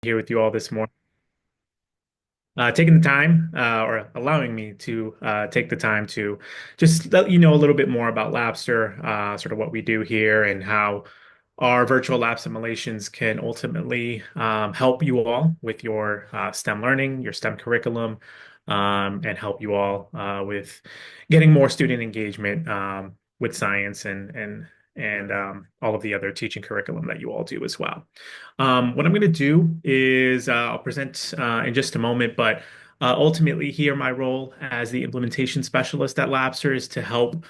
Here with you all this morning. Taking the time or allowing me to take the time to just let you know a little bit more about Labster, sort of what we do here and how our virtual lab simulations can ultimately help you all with your STEM learning, your STEM curriculum, and help you all with getting more student engagement with science and all of the other teaching curriculum that you all do as well. What I'm going to do is I'll present in just a moment, but ultimately here my role as the implementation specialist at Labster is to help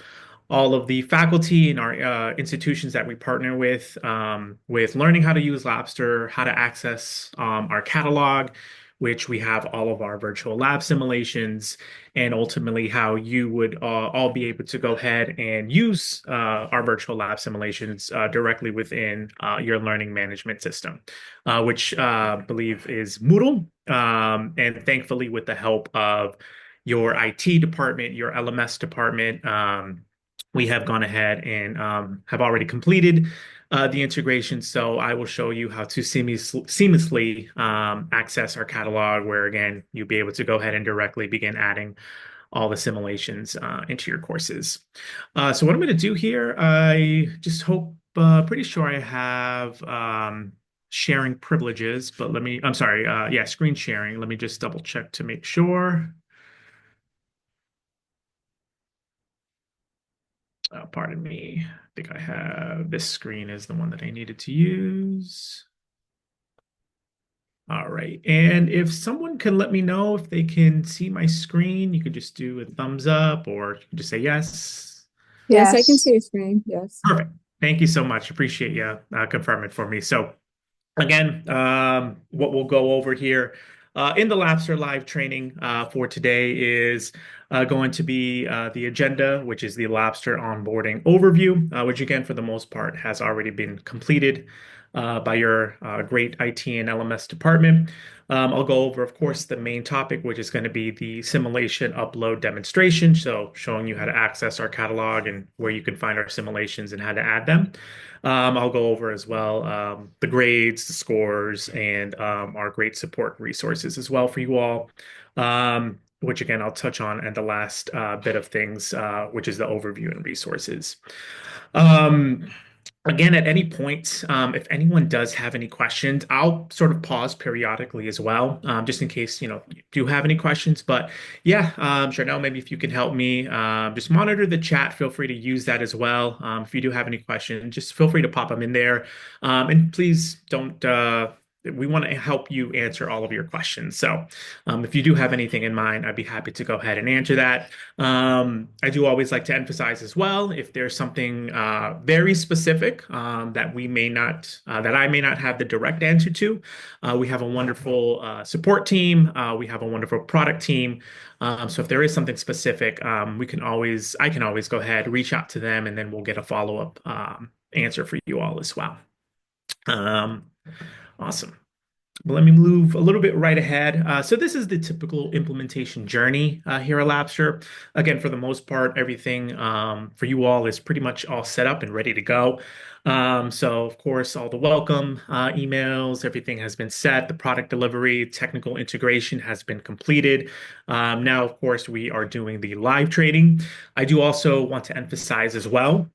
all of the faculty in our institutions that we partner with learning how to use Labster, how to access our catalog, which we have all of our virtual lab simulations, and ultimately how you would all be able to go ahead and use our virtual lab simulations directly within your learning management system, which I believe is Moodle. And thankfully, with the help of your IT department, your LMS department, we have gone ahead and have already completed the integration. So I will show you how to seamlessly access our catalog, where again, you'll be able to go ahead and directly begin adding all the simulations into your courses. So what I'm going to do here, I just hope, pretty sure I have sharing privileges, but I'm sorry, yeah, screen sharing. Let me just double check to make sure. Pardon me. I think I have this screen is the one that I needed to use. All right. And if someone can let me know if they can see my screen, you could just do a thumbs up or you can just say yes. Yes, I can see Yes. your screen. Yes. Perfect. Thank you so much. Appreciate you confirming for me. So again, what we'll go over here in the Labster live training for today is going to be the agenda, which is the Labster onboarding overview, which again, for the most part, has already been completed by your great IT and LMS department. I'll go over, of course, the main topic, which is going to be the simulation upload demonstration. So showing you how to access our catalog and where you can find our simulations and how to add them. I'll go over as well the grades, the scores, and our great support resources as well for you all, which again, I'll touch on at the last bit of things, which is the overview and resources. Um, Again, at any point, if anyone does have any questions, I'll sort of pause periodically as well, just in case, you do have any questions. But yeah, sure. Now, maybe if you can help me, just monitor the chat. Feel free to use that as well. If you do have any questions, just feel free to pop them in there. And please don't, we want to help you answer all of your questions. So if you do have anything in mind, I'd be happy to go ahead and answer that. I do always like to emphasize as well, if there's something very specific that I may not have the direct answer to, we have a wonderful support team. We have a wonderful product team. So if there is something specific, I can always go ahead, reach out to them, and then we'll get a follow-up answer for you all as well. Um, awesome. Well, let me move a little bit right ahead. So this is the typical implementation journey here at Labster. Again, for the most part, everything for you all is pretty much all set up and ready to go. So of course, all the welcome emails, everything has been set. The product delivery, technical integration has been completed. Now, of course, we are doing the live training. I do also want to emphasize as well,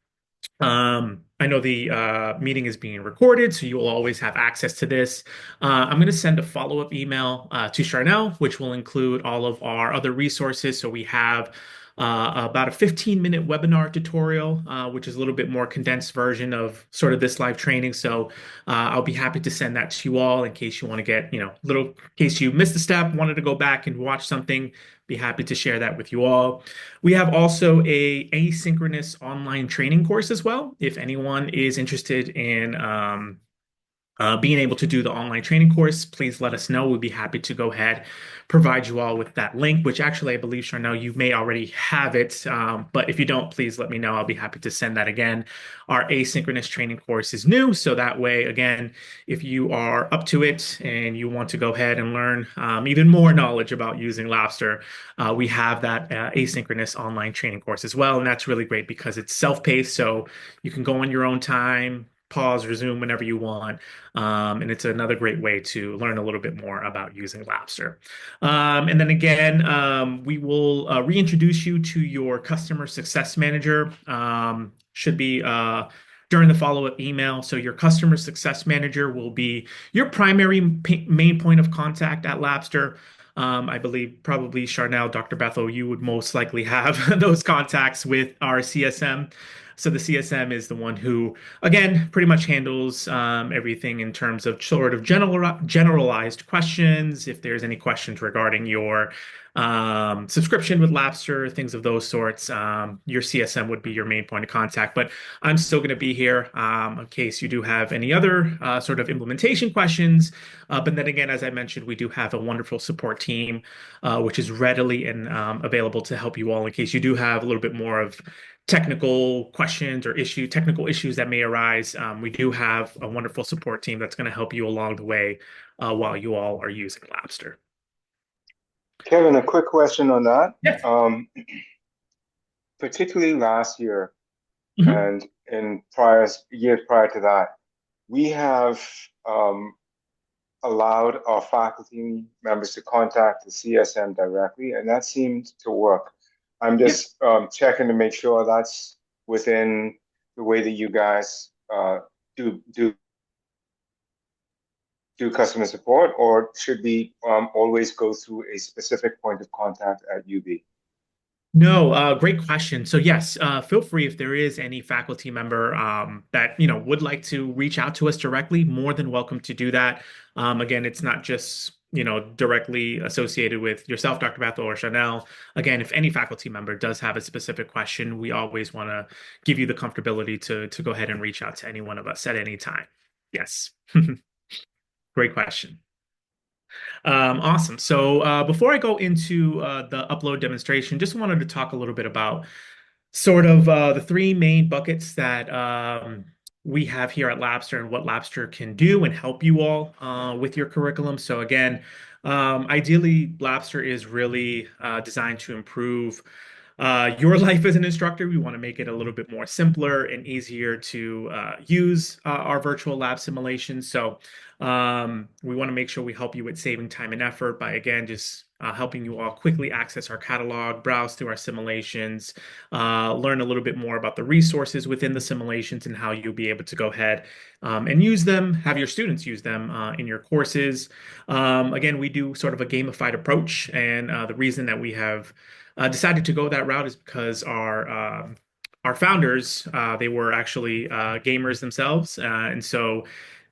I know the meeting is being recorded, so you will always have access to this. I'm going to send a follow-up email to Charnel, which will include all of our other resources. So we have about a 15-minute webinar tutorial, which is a little bit more condensed version of sort of this live training. So I'll be happy to send that to you all in case you want to get, little in case you missed a step, wanted to go back and watch something. Be happy to share that with you all. We have also a asynchronous online training course as well. If anyone is interested in being able to do the online training course, please let us know. We'd be happy to go ahead, provide you all with that link, which actually I believe, Charnel, you may already have it. But if you don't, please let me know. I'll be happy to send that again. Our asynchronous training course is new. So that way, again, if you are up to it and you want to go ahead and learn even more knowledge about using Labster, we have that asynchronous online training course as well. And that's really great because it's self-paced. So you can go on your own time, pause, resume whenever you want. And it's another great way to learn a little bit more about using Labster. And then again, we will reintroduce you to your customer success manager. Should be during the follow-up email. So your customer success manager will be your primary main point of contact at Labster. I believe probably Charnel, Dr. Bethel, you would most likely have those contacts with our CSM. So the CSM is the one who, again, pretty much handles everything in terms of sort of generalized questions. If there's any questions regarding your subscription with Labster, things of those sorts, your CSM would be your main point of contact. But I'm still going to be here in case you do have any other sort of implementation questions. But then again, as I mentioned, we do have a wonderful support team, which is readily and available to help you all in case you do have a little bit more of technical questions or technical issues that may arise. We do have a wonderful support team that's going to help you along the way while you all are using Labster. Kevin, a quick question on that. Yes. Particularly last year Mhm. and in prior years prior to that, we have um, allowed our faculty members to contact the CSM directly, and that seemed to work. I'm Yep. just checking to make sure that's within the way that you guys do do do customer support, or should we always go through a specific point of contact at UB? No, great question. So yes, feel free if there is any faculty member that would like to reach out to us directly, more than welcome to do that. Again, it's not just directly associated with yourself, Dr. Bethel or Chanel. Again, if any faculty member does have a specific question, we always want to give you the comfortability to go ahead and reach out to any one of us at any time. Yes, great question. Awesome. So before I go into the upload demonstration, just wanted to talk a little bit about sort of the three main buckets that we have here at Labster and what Labster can do and help you all with your curriculum. So again, ideally, Labster is really designed to improve your life as an instructor. We want to make it a little bit more simpler and easier to use our virtual lab simulations. So we want to make sure we help you with saving time and effort by, again, just helping you all quickly access our catalog, browse through our simulations, learn a little bit more about the resources within the simulations and how you'll be able to go ahead and use them, have your students use them in your courses. Again, we do sort of a gamified approach, and the reason that we have decided to go that route is because our founders they were actually gamers themselves, and so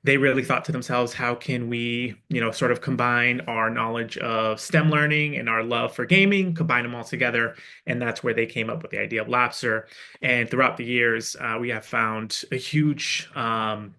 they really thought to themselves, how can we, sort of combine our knowledge of STEM learning and our love for gaming, combine them all together, and that's where they came up with the idea of Lapser. And throughout the years, we have found a huge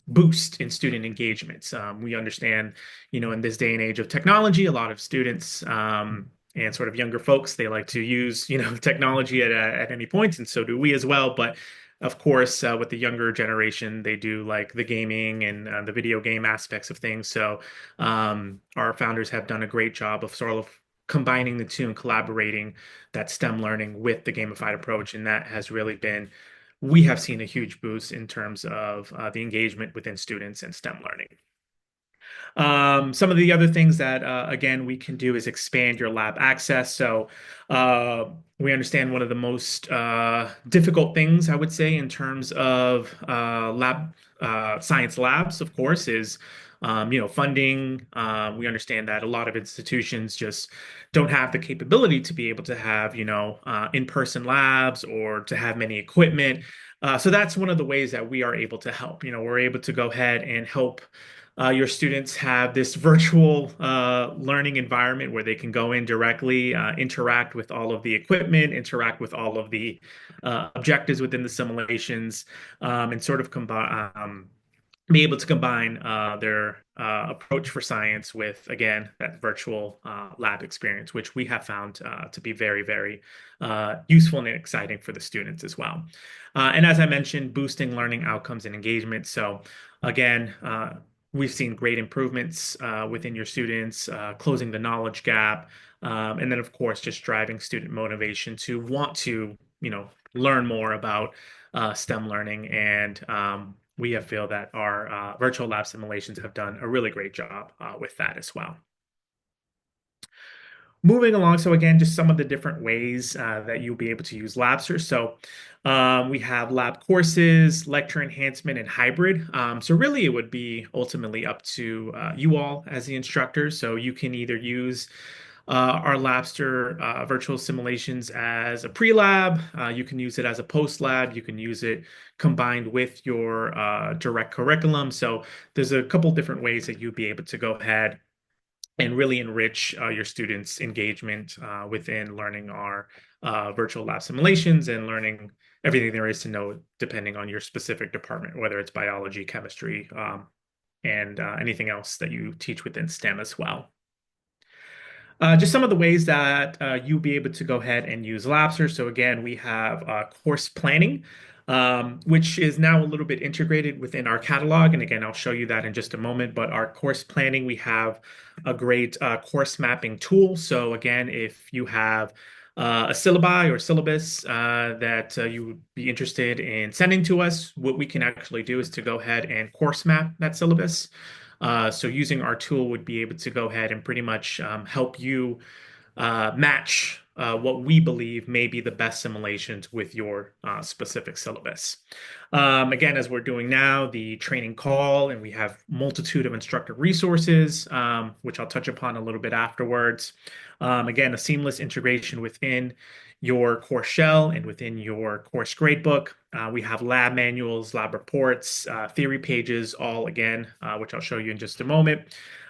boost in student engagement. We understand, in this day and age of technology, a lot of students and sort of younger folks, they like to use, technology at any point, and so do we as well. But of course, with the younger generation, they do like the gaming and the video game aspects of things. So our founders have done a great job of sort of combining the two and collaborating that STEM learning with the gamified approach, and that has really been. We have seen a huge boost in terms of the engagement within students and STEM learning. Some of the other things that, again, we can do is expand your lab access. So we understand one of the most difficult things, I would say, in terms of science labs, of course, is funding. We understand that a lot of institutions just don't have the capability to be able to have, in-person labs or to have many equipment. So that's one of the ways that we are able to help. We're able to go ahead and help your students have this virtual learning environment where they can go in directly, interact with all of the equipment, interact with all of the objectives within the simulations, and sort of combine be able to combine their approach for science with, again, that virtual lab experience, which we have found to be very, very useful and exciting for the students as well. And as I mentioned, boosting learning outcomes and engagement. So again, we've seen great improvements within your students, closing the knowledge gap, and then, of course, just driving student motivation to want to, learn more about STEM learning and we have feel that our virtual lab simulations have done a really great job with that as well. Moving along, so again, just some of the different ways that you'll be able to use Labster. So we have lab courses, lecture enhancement, and hybrid. So really, it would be ultimately up to you all as the instructors. So you can either use our Labster virtual simulations as a pre-lab. You can use it as a post-lab. You can use it combined with your direct curriculum. So there's a couple different ways that you'd be able to go ahead and really enrich your students' engagement within learning our virtual lab simulations and learning everything there is to know depending on your specific department, whether it's biology, chemistry, and anything else that you teach within STEM as well. Just some of the ways that you'll be able to go ahead and use Labster. So again, we have course planning, which is now a little bit integrated within our catalog. And again, I'll show you that in just a moment. But our course planning, we have a great course mapping tool. So again, if you have a syllabi or syllabus that you would be interested in sending to us, what we can actually do is to go ahead and course map that syllabus. So using our tool would be able to go ahead and pretty much help you match what we believe may be the best simulations with your specific syllabus. Again, as we're doing now, the training call, and we have multitude of instructor resources, which I'll touch upon a little bit afterwards. Again, a seamless integration within your course shell and within your course gradebook. We have lab manuals, lab reports, theory pages, all again, which I'll show you in just a moment.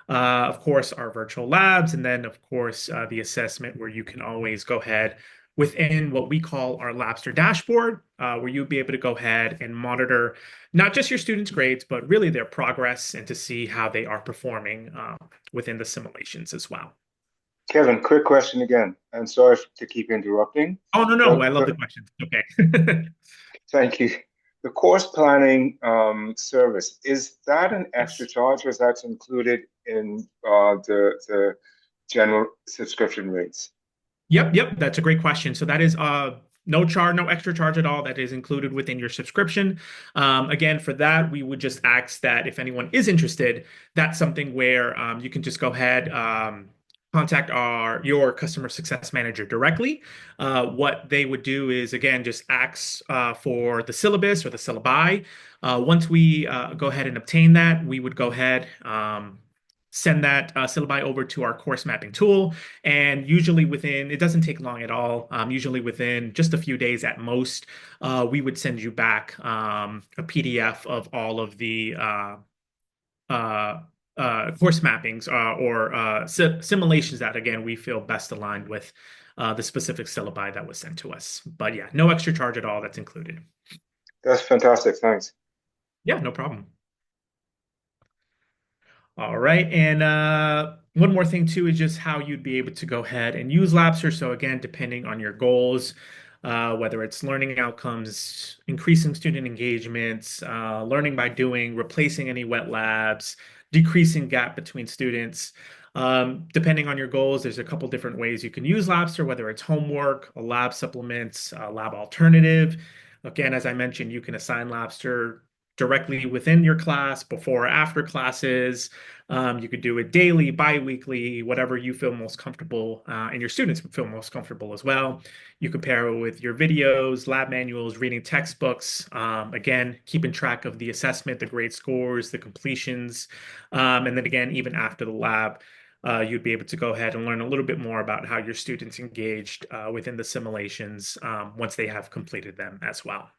Of course, our virtual labs, and then, of course, the assessment where you can always go ahead within what we call our Labster dashboard, where you'll be able to go ahead and monitor not just your students' grades, but really their progress and to see how they are performing within the simulations as well. Kevin, quick question again, and sorry to keep interrupting. Oh, no, no, The, I love the, the questions. Okay. Thank you. The course planning service, is that an extra Yes. charge or is that included in the general subscription rates? Yep, yep, that's a great question. So that is no charge, no extra charge at all. That is included within your subscription. Again, for that, we would just ask that if anyone is interested, that's something where you can just go ahead, contact your customer success manager directly. What they would do is again just ask for the syllabus or the syllabi. Once we go ahead and obtain that, we would go ahead. Send that syllabi over to our course mapping tool. And usually within, it doesn't take long at all. Usually within just a few days at most, we would send you back a PDF of all of the uh, course mappings or simulations that, again, we feel best aligned with the specific syllabi that was sent to us. But yeah, no extra charge at all. That's included. That's fantastic. Thanks. Yeah, no problem. All right. And one more thing too is just how you'd be able to go ahead and use Lapser. So again, depending on your goals, whether it's learning outcomes, increasing student engagements, learning by doing, replacing any wet labs, decreasing gap between students. Depending on your goals, there's a couple different ways you can use Labster, whether it's homework, a lab supplements, a lab alternative. Again, as I mentioned, you can assign Labster directly within your class, before or after classes. You could do it daily, bi-weekly, whatever you feel most comfortable, and your students feel most comfortable as well. You can pair it with your videos, lab manuals, reading textbooks. Again, keeping track of the assessment, the grade scores, the completions. And then again, even after the lab, you'd be able to go ahead and learn a little bit more about how your students engaged within the simulations once they have completed them as well.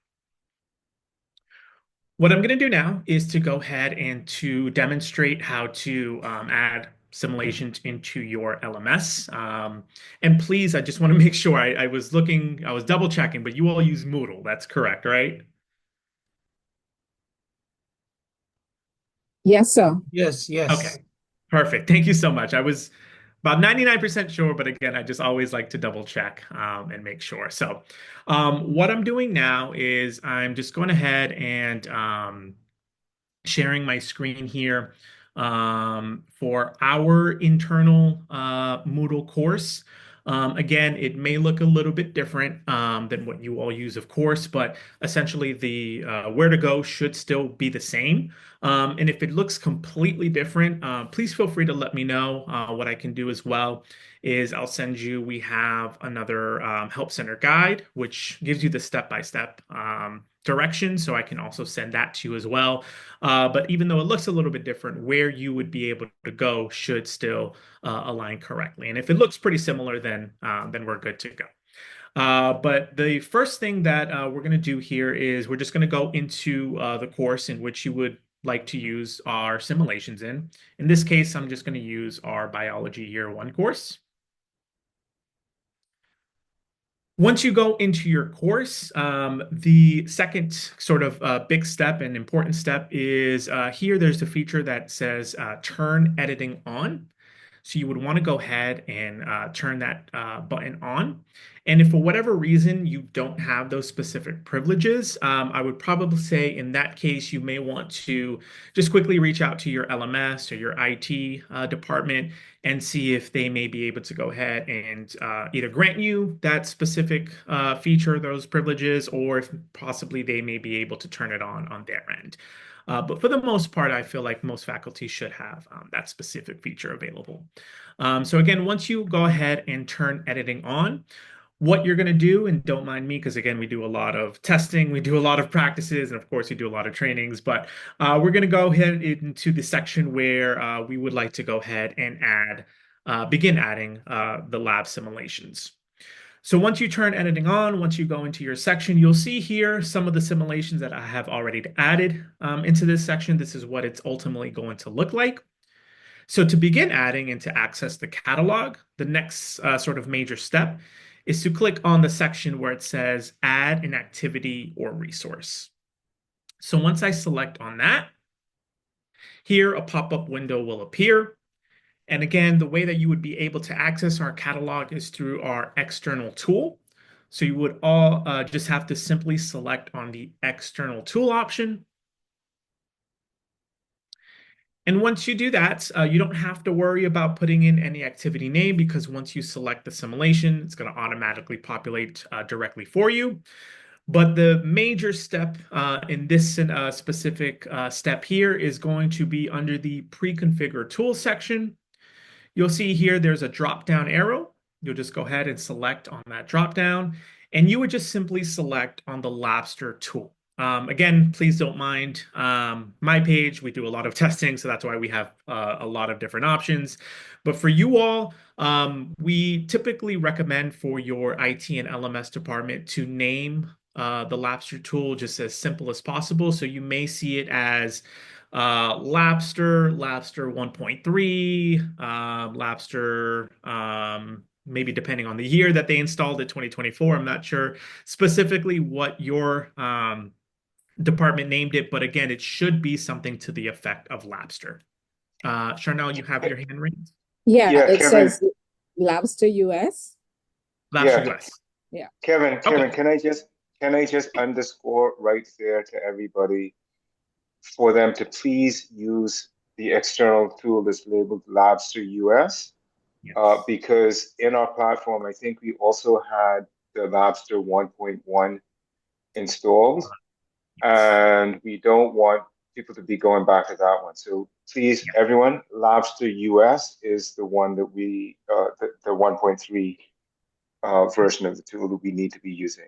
What I'm going to do now is to go ahead and to demonstrate how to add simulations into your LMS. And please, I just want to make sure I was looking, I was double checking, but you all use Moodle. That's correct, right? Yes, sir. Yes, Okay, yes. perfect. Thank you so much. I was about 99% sure, but again, I just always like to double check and make sure. So what I'm doing now is I'm just going ahead and sharing my screen here for our internal Moodle course. Again, it may look a little bit different than what you all use, of course, but essentially the where to go should still be the same. And if it looks completely different, please feel free to let me know. What I can do as well is I'll send you, we have another help center guide, which gives you the step-by-step direction. So I can also send that to you as well. But even though it looks a little bit different, where you would be able to go should still align correctly. And if it looks pretty similar, then we're good to go. But the first thing that we're going to do here is we're just going to go into the course in which you would like to use our simulations in. In this case, I'm just going to use our biology year one course. Once you go into your course, the second sort of big step and important step is here there's a feature that says turn editing on. So you would want to go ahead and turn that button on. And if for whatever reason you don't have those specific privileges, I would probably say in that case, you may want to just quickly reach out to your LMS or your IT department and see if they may be able to go ahead and either grant you that specific feature, those privileges, or if possibly they may be able to turn it on their end. But for the most part, I feel like most faculty should have that specific feature available. So again, once you go ahead and turn editing on, what you're going to do, and don't mind me, because again, we do a lot of testing, we do a lot of practices, and of course, we do a lot of trainings, but we're going to go ahead into the section where we would like to go ahead and begin adding the lab simulations. So once you turn editing on, once you go into your section, you'll see here some of the simulations that I have already added into this section. This is what it's ultimately going to look like. So to begin adding and to access the catalog, the next sort of major step is to click on the section where it says add an activity or resource. So once I select on that, here a pop-up window will appear. And again, the way that you would be able to access our catalog is through our external tool. So you would all just have to simply select on the external tool option. And once you do that, you don't have to worry about putting in any activity name because once you select the simulation, it's going to automatically populate directly for you. But the major step in this specific step here is going to be under the pre-configure tools section. You'll see here there's a drop-down arrow. You'll just go ahead and select on that drop-down, and you would just simply select on the Labster tool. Again, please don't mind my page. We do a lot of testing, so that's why we have a lot of different options. But for you all, we typically recommend for your IT and LMS department to name the Labster tool just as simple as possible. So you may see it as Labster 1.3, Labster, maybe depending on the year that they installed it, 2024. I'm not sure specifically what your department named it, but again, it should be something to the effect of Labster. Charnel, you have your hand raised? Yeah, Yeah, it Kevin. says Labster US. Labster Yeah, US. Yeah. Kevin, Okay. can I just underscore right there to everybody for them to please use the external tool that's labeled Labster US, Yes. because in our platform, I think we also had the Labster 1.1 installed, Yes. and we don't want people to be going back to that one. So please, Yes. everyone, Labster US is the one that the 1.3 version of the tool that we need to be using.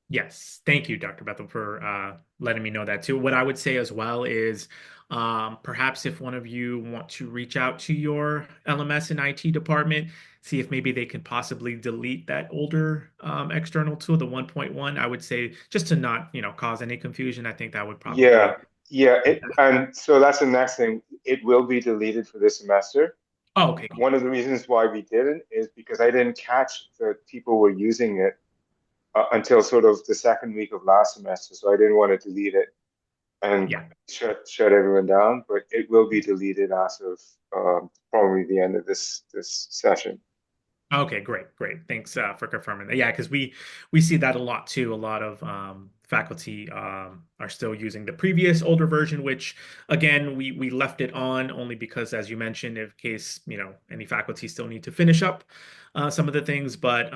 Yes, thank you, Dr. Bethel, for letting me know that too. What I would say as well is perhaps if one of you want to reach out to your LMS and IT department, see if maybe they can possibly delete that older external tool, the 1.1. I would say just to not, cause any confusion. I think that would Yeah, probably yeah, be best. and so that's the next thing. It will be deleted for this semester. Oh, okay, cool. One of the reasons why we didn't is because I didn't catch that people were using it until sort of the second week of last semester. So I didn't want to delete it and Yeah. shut everyone down. But it will be deleted as of probably the end of this session. Okay, great, great. Thanks for confirming that. Yeah, because we see that a lot too. A lot of faculty are still using the previous older version, which again we left it on only because, as you mentioned, in case any faculty still need to finish up some of the things. But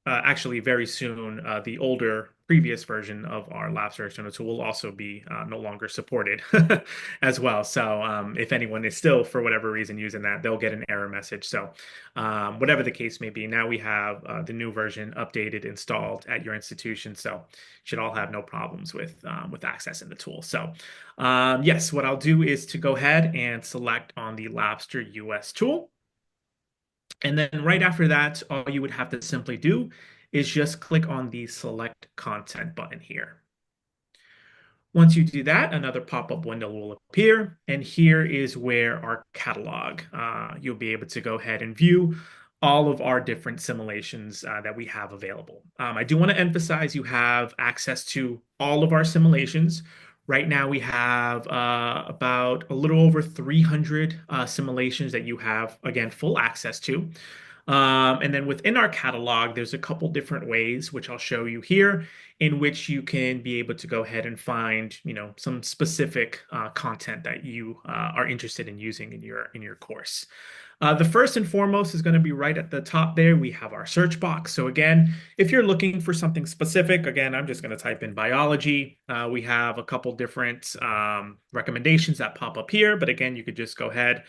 actually, very soon, the older previous version of our Labster external tool will also be no longer supported as well. So if anyone is still, for whatever reason, using that, they'll get an error message. So whatever the case may be, now we have the new version updated, installed at your institution. So should all have no problems with accessing the tool. So yes, what I'll do is to go ahead and select on the Labster US tool. And then right after that, all you would have to simply do is just click on the select content button here. Once you do that, another pop-up window will appear, and here is where our catalog. You'll be able to go ahead and view all of our different simulations that we have available. I do want to emphasize you have access to all of our simulations. Right now, we have about a little over 300 simulations that you have, again, full access to. And then within our catalog, there's a couple different ways, which I'll show you here, in which you can be able to go ahead and find, some specific content that you are interested in using in your course. The first and foremost is going to be right at the top there. We have our search box. So again, if you're looking for something specific, again, I'm just going to type in biology. We have a couple different recommendations that pop up here, but again, you could just go ahead,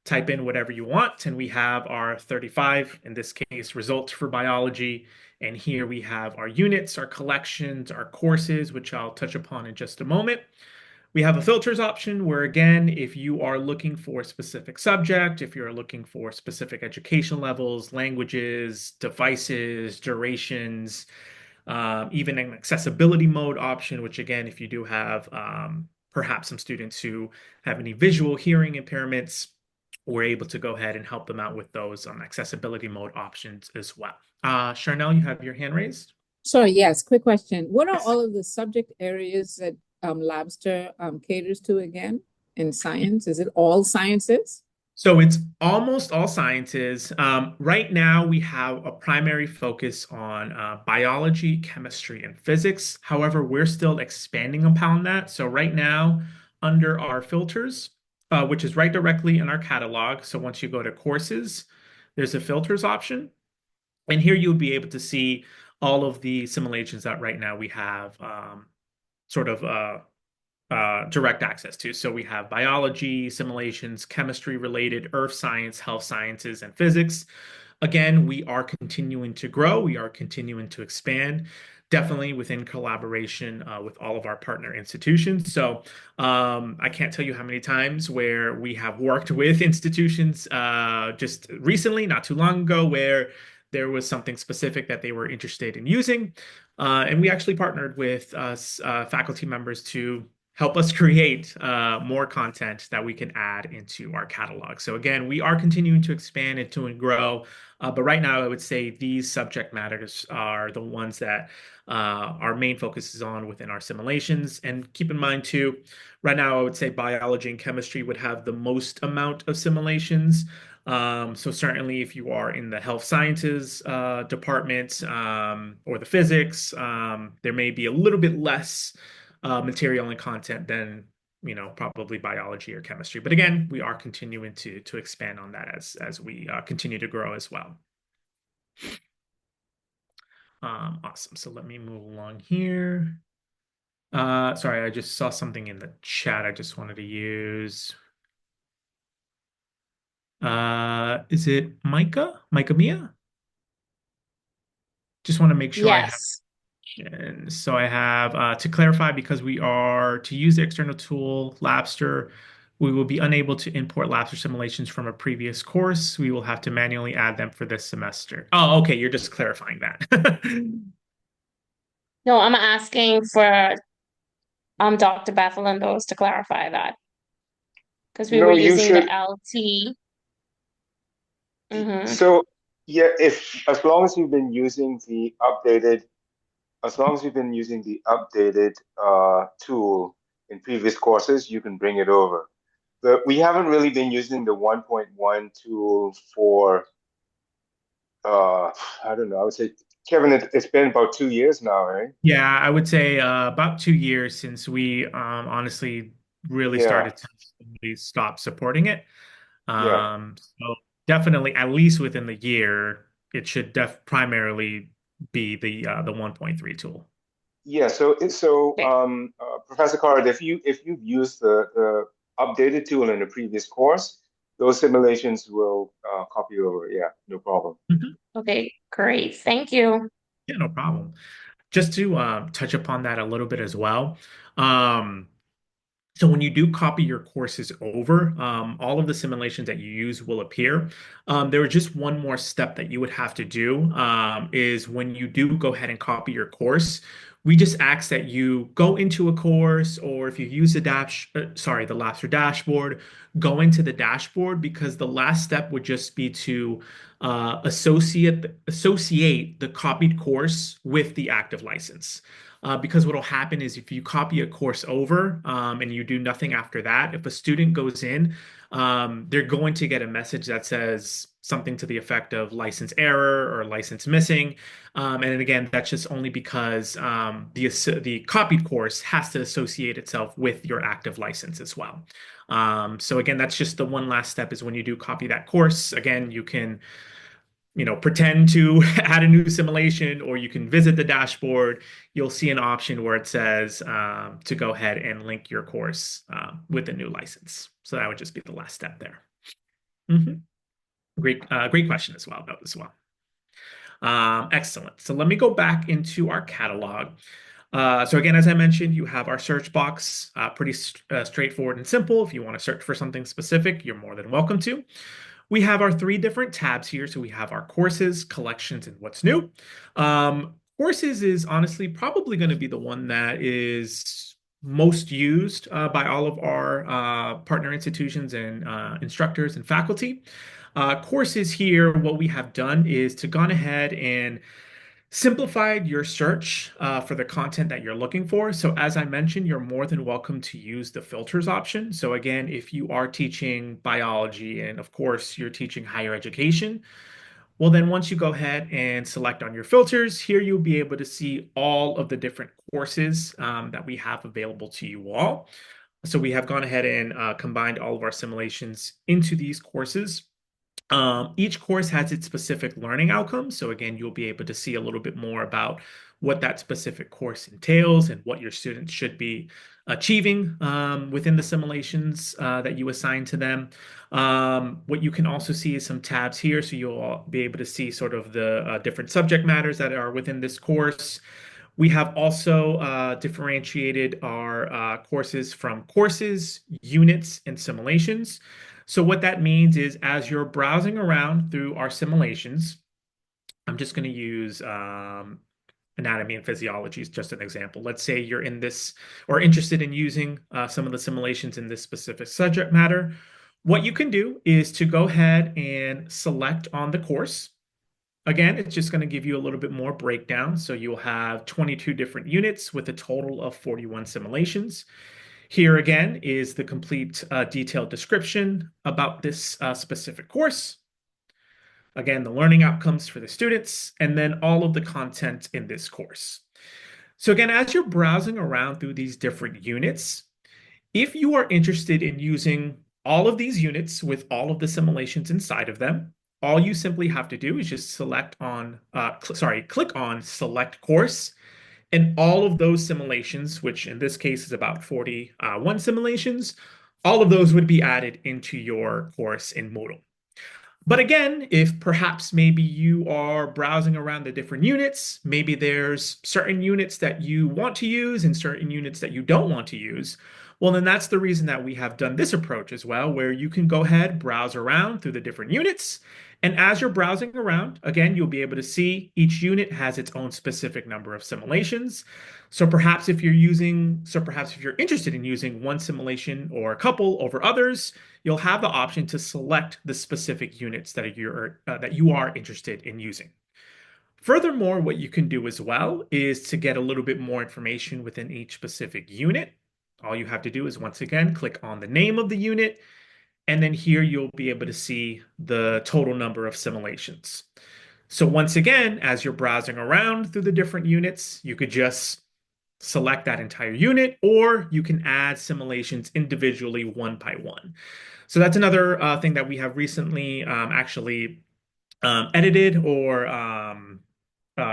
type in whatever you want, and we have our 35, in this case, results for biology. And here we have our units, our collections, our courses, which I'll touch upon in just a moment. We have a filters option where, again, if you are looking for a specific subject, if you're looking for specific education levels, languages, devices, durations, even an accessibility mode option, which again, if you do have perhaps some students who have any visual hearing impairments, we're able to go ahead and help them out with those accessibility mode options as well. Charnel, you have your hand raised? Sorry, yes, quick question. What are Yes. all of the subject areas that Labster caters to again in science? Is it all sciences? So it's almost all sciences. Right now, we have a primary focus on biology, chemistry, and physics. However, we're still expanding upon that. So right now, under our filters, which is right directly in our catalog. So once you go to courses, there's a filters option. And here you'll be able to see all of the simulations that right now we have sort of direct access to. So we have biology, simulations, chemistry related, earth science, health sciences, and physics. Again, we are continuing to grow. We are continuing to expand, definitely within collaboration with all of our partner institutions. So I can't tell you how many times where we have worked with institutions just recently, not too long ago, where there was something specific that they were interested in using. And we actually partnered with faculty members to help us create more content that we can add into our catalog. So again, we are continuing to expand and to grow. But right now, I would say these subject matters are the ones that our main focus is on within our simulations. And keep in mind too, right now, I would say biology and chemistry would have the most amount of simulations. So certainly if you are in the health sciences department or the physics, there may be a little bit less material and content than probably biology or chemistry. But again, we are continuing to expand on that as we continue to grow as well. Awesome. So let me move along here. Sorry, I just saw something in the chat I just wanted to use. Is it Micah? Micah Mia? Just want to make sure I have. Yes. And so I have to clarify, because we are to use the external tool Labster, we will be unable to import Labster simulations from a previous course. We will have to manually add them for this semester. Oh, okay. You're just clarifying that. No, I'm asking for Dr. Bethalendos to clarify that because we were No, you using the should. LT. Mm-hmm. So yeah, if as long as you've been using the updated, tool in previous courses, you can bring it over. We haven't really been using the 1.1 tool for I don't know, I would say Kevin, it's been about 2 years now, right? Yeah, I would say about 2 years since we honestly really Yeah, started to really stop supporting it. yeah, So definitely at least within the year, it should def primarily be the 1.3 tool. yeah. Okay. Professor Carter, if you've used the updated tool in the previous course, those simulations will copy over. Yeah, no problem. Mhm. Okay, great. Thank you. Yeah, no problem. Just to touch upon that a little bit as well. Um, So when you do copy your courses over, all of the simulations that you use will appear. There is just one more step that you would have to do is when you do go ahead and copy your course, we just ask that you go into a course, or if you use the Labster dashboard, go into the dashboard, because the last step would just be to associate the copied course with the active license. Because what will happen is if you copy a course over and you do nothing after that, if a student goes in, they're going to get a message that says something to the effect of license error or license missing. And again, that's just only because the copied course has to associate itself with your active license as well. So again, that's just the one last step is when you do copy that course. Again, you can pretend to add a new simulation, or you can visit the dashboard. You'll see an option where it says to go ahead and link your course with a new license. So that would just be the last step there. Mhm. Great question as well, though, as well. Excellent. So let me go back into our catalog. So again, as I mentioned, you have our search box, pretty straightforward and simple. If you want to search for something specific, you're more than welcome to. We have our three different tabs here. So we have our courses, collections, and what's new. Courses is honestly probably going to be the one that is most used by all of our partner institutions and instructors and faculty. Courses here, what we have done is to gone ahead and simplified your search for the content that you're looking for. So as I mentioned, you're more than welcome to use the filters option. So again, if you are teaching biology and of course you're teaching higher education, well then once you go ahead and select on your filters, here you'll be able to see all of the different courses that we have available to you all. So we have gone ahead and combined all of our simulations into these courses. Each course has its specific learning outcomes. So again, you'll be able to see a little bit more about what that specific course entails and what your students should be achieving within the simulations that you assign to them. What you can also see is some tabs here. So you'll be able to see sort of the different subject matters that are within this course. We have also differentiated our courses from courses, units, and simulations. So what that means is as you're browsing around through our simulations, I'm just going to use anatomy and physiology as just an example. Let's say you're in this or interested in using some of the simulations in this specific subject matter. What you can do is to go ahead and select on the course. Again, it's just going to give you a little bit more breakdown. So you'll have 22 different units with a total of 41 simulations. Here again is the complete detailed description about this specific course. Again, the learning outcomes for the students, and then all of the content in this course. So again, as you're browsing around through these different units, if you are interested in using all of these units with all of the simulations inside of them, all you simply have to do is just click on select course, and all of those simulations, which in this case is about 41 simulations, all of those would be added into your course in Moodle. But again, if perhaps maybe you are browsing around the different units, maybe there's certain units that you want to use and certain units that you don't want to use, well, then that's the reason that we have done this approach as well, where you can go ahead, browse around through the different units. And as you're browsing around, again, you'll be able to see each unit has its own specific number of simulations. So perhaps if you're interested in using one simulation or a couple over others, you'll have the option to select the specific units that you are interested in using. Furthermore, what you can do as well is to get a little bit more information within each specific unit. All you have to do is once again click on the name of the unit, and then here you'll be able to see the total number of simulations. So once again, as you're browsing around through the different units, you could just select that entire unit, or you can add simulations individually one by one. So that's another thing that we have recently actually edited or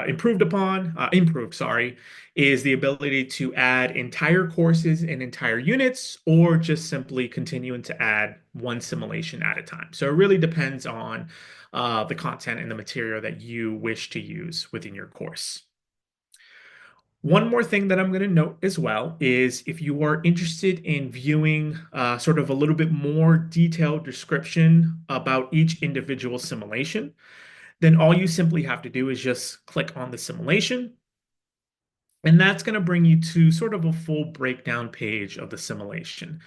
improved, sorry, is the ability to add entire courses and entire units, or just simply continuing to add one simulation at a time. So it really depends on the content and the material that you wish to use within your course. One more thing that I'm going to note as well is if you are interested in viewing sort of a little bit more detailed description about each individual simulation, then all you simply have to do is just click on the simulation. And that's going to bring you to sort of a full breakdown page of the simulation.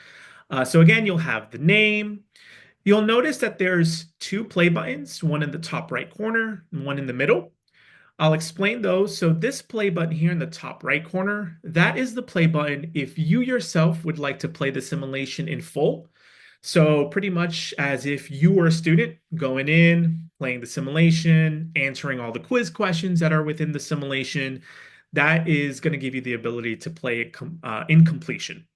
So again, you'll have the name. You'll notice that there's two play buttons, one in the top right corner and one in the middle. I'll explain those. So this play button here in the top right corner, that is the play button if you yourself would like to play the simulation in full. So pretty much as if you were a student going in, playing the simulation, answering all the quiz questions that are within the simulation, that is going to give you the ability to play it in completion.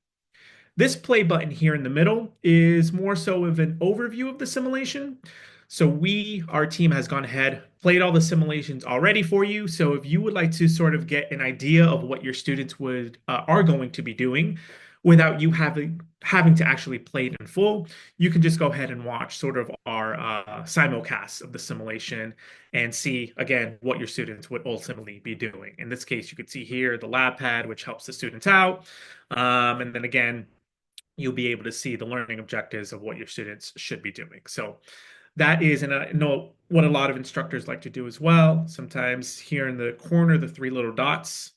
This play button here in the middle is more so of an overview of the simulation. So our team has gone ahead, played all the simulations already for you. So if you would like to sort of get an idea of what your students are going to be doing without you having to actually play it in full, you can just go ahead and watch sort of our simulcast of the simulation and see, again, what your students would ultimately be doing. In this case, you could see here the lab pad, which helps the students out. And then again, you'll be able to see the learning objectives of what your students should be doing. So that is, and I know what a lot of instructors like to do as well. Sometimes here in the corner, the three little dots,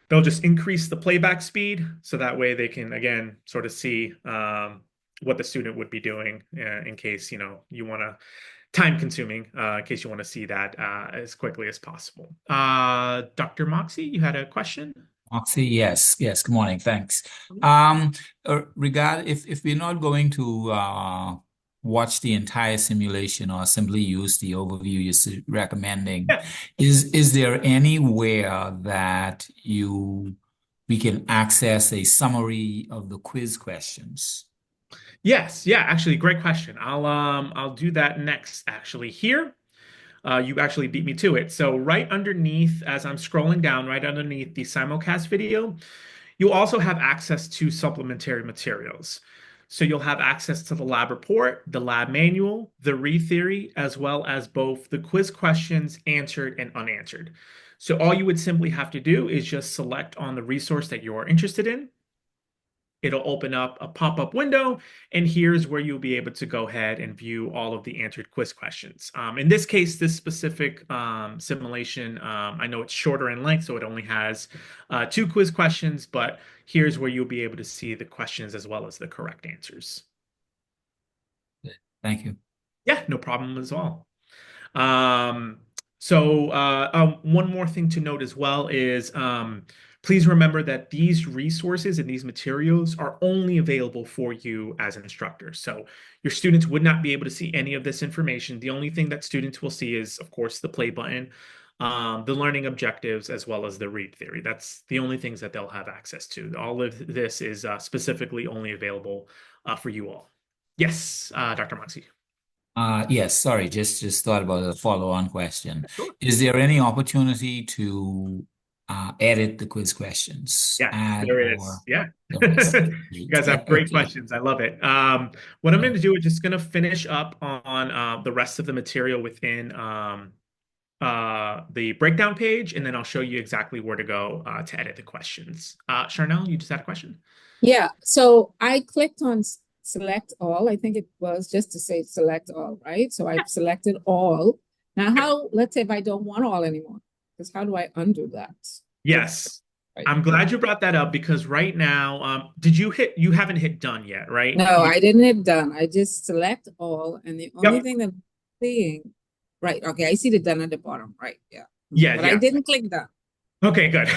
they'll just increase the playback speed. So that way they can, again, sort of see what the student would be doing in case, you want to time consuming in case you want to see that as quickly as possible. Dr. Moxie, you had a question? Oxy, yes, yes. Good morning. Thanks. If we're not going to watch the entire simulation or simply use the overview you're recommending, Yeah. is there anywhere that we can access a summary of the quiz questions? Yes, yeah, actually, great question. I'll do that next, actually. Here, you actually beat me to it. So right underneath, as I'm scrolling down, right underneath the simulcast video, you also have access to supplementary materials. So you'll have access to the lab report, the lab manual, the read theory, as well as both the quiz questions answered and unanswered. So all you would simply have to do is just select on the resource that you are interested in. It'll open up a pop-up window, and here's where you'll be able to go ahead and view all of the answered quiz questions. In this case, this specific simulation, I know it's shorter in length, so it only has 2 quiz questions, but here's where you'll be able to see the questions as well as the correct answers. Thank you. Yeah, no problem as well. One more thing to note as well is please remember that these resources and these materials are only available for you as instructors. So your students would not be able to see any of this information. The only thing that students will see is, of course, the play button, the learning objectives, as well as the read theory. That's the only things that they'll have access to. All of this is specifically only available for you all. Yes, Dr. Moxie. Yes, sorry, just thought about a follow-on question. Sure. Is there any opportunity to edit the quiz questions? Yeah, there is. Yeah. There is. You guys have great Okay. questions. I love it. What I'm going to do is just going to finish up on the rest of the material within the breakdown page, and then I'll show you exactly where to go to edit the questions. Charnel, you just had a question? Yeah, so I clicked on select all. I think it was just to say select all, right? So I've selected all. Now, let's say if I don't want all anymore, because how do I undo that? Yes. Right. I'm glad you brought that up because right now, you haven't hit done yet, right? No, I didn't hit done. I just select all, and the only thing that I'm seeing, right? Okay, I see the done at the bottom, right? Yeah. Yeah, But yeah. I didn't click done. Okay, good.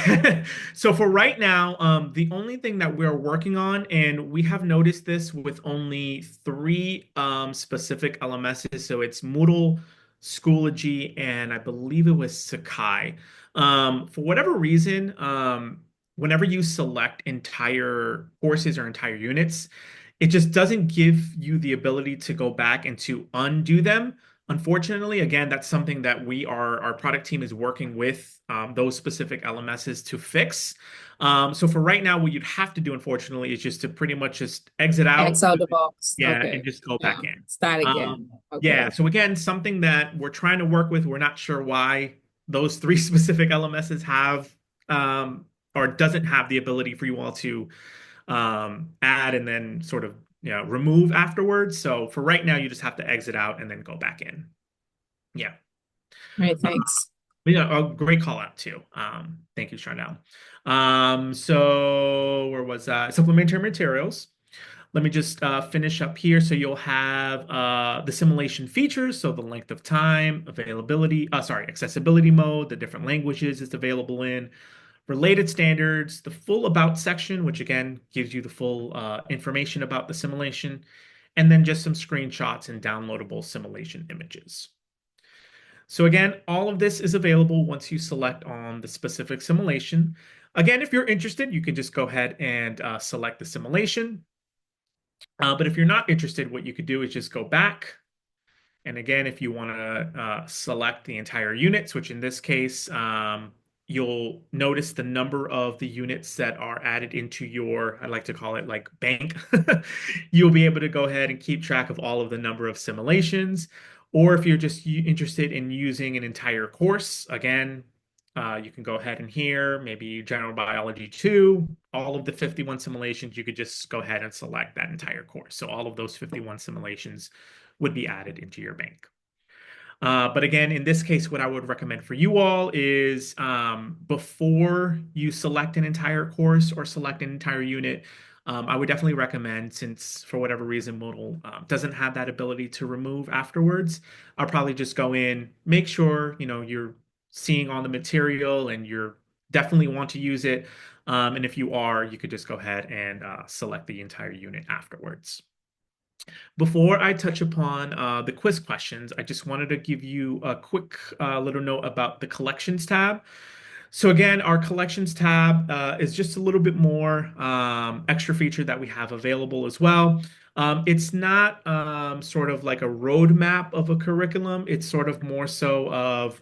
So for right now, the only thing that we're working on, and we have noticed this with only 3 specific LMSs, so it's Moodle, Schoology, and I believe it was Sakai. For whatever reason, whenever you select entire courses or entire units, it just doesn't give you the ability to go back and to undo them. Unfortunately, again, that's something that our product team is working with those specific LMSs to fix. So for right now, what you'd have to do, unfortunately, is just to pretty much just exit X out, out the box. yeah, and Okay. just go Yeah. back in. Start again. Um, yeah, Okay. so again, something that we're trying to work with. We're not sure why those three specific LMSs have um, or doesn't have the ability for you all to add and then sort of remove afterwards. So for right now, you just have to exit out and then go back in. Yeah. All right. Thanks. Yeah, a great call out too. Thank you, Charnel. So where was that? Supplementary materials. Let me just finish up here. So you'll have the simulation features, so the length of time, availability, accessibility mode, the different languages it's available in, related standards, the full about section, which again gives you the full information about the simulation, and then just some screenshots and downloadable simulation images. So again, all of this is available once you select on the specific simulation. Again, if you're interested, you can just go ahead and select the simulation. But if you're not interested, what you could do is just go back. And again, if you want to select the entire units, which in this case, you'll notice the number of the units that are added into your, I like to call it like bank. You'll be able to go ahead and keep track of all of the number of simulations. Or if you're just interested in using an entire course, again, you can go ahead and here, maybe General Biology 2, all of the 51 simulations, you could just go ahead and select that entire course. So all of those 51 simulations would be added into your bank. But again, in this case, what I would recommend for you all is before you select an entire course or select an entire unit, I would definitely recommend, since for whatever reason Moodle doesn't have that ability to remove afterwards, I'll probably just go in, make sure you're seeing all the material and you're definitely want to use it. And if you are, you could just go ahead and select the entire unit afterwards. Before I touch upon the quiz questions, I just wanted to give you a quick little note about the collections tab. So again, our collections tab is just a little bit more extra feature that we have available as well. It's not sort of like a roadmap of a curriculum. It's sort of more so of,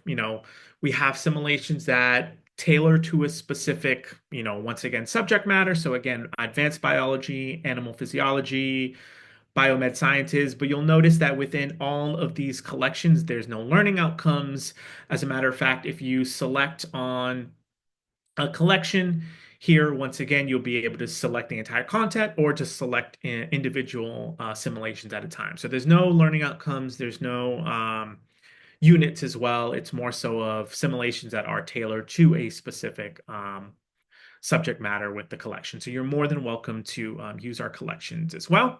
we have simulations that tailor to a specific, once again, subject matter. So again, advanced biology, animal physiology, biomed sciences, but you'll notice that within all of these collections, there's no learning outcomes. As a matter of fact, if you select on a collection here, once again, you'll be able to select the entire content or just select individual simulations at a time. So there's no learning outcomes, there's no units as well. It's more so of simulations that are tailored to a specific subject matter with the collection. So you're more than welcome to use our collections as well.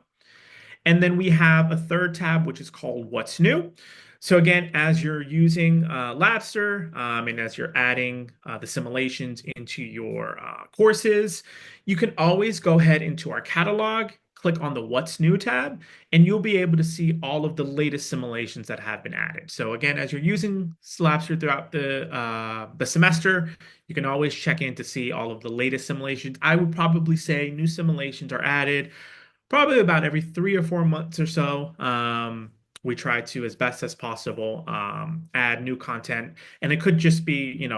And then we have a third tab, which is called What's New. So again, as you're using Labster and as you're adding the simulations into your courses, you can always go ahead into our catalog, click on the What's New tab, and you'll be able to see all of the latest simulations that have been added. So again, as you're using Labster throughout the semester, you can always check in to see all of the latest simulations. I would probably say new simulations are added probably about every 3 or 4 months or so. We try to, as best as possible, add new content, and it could just be,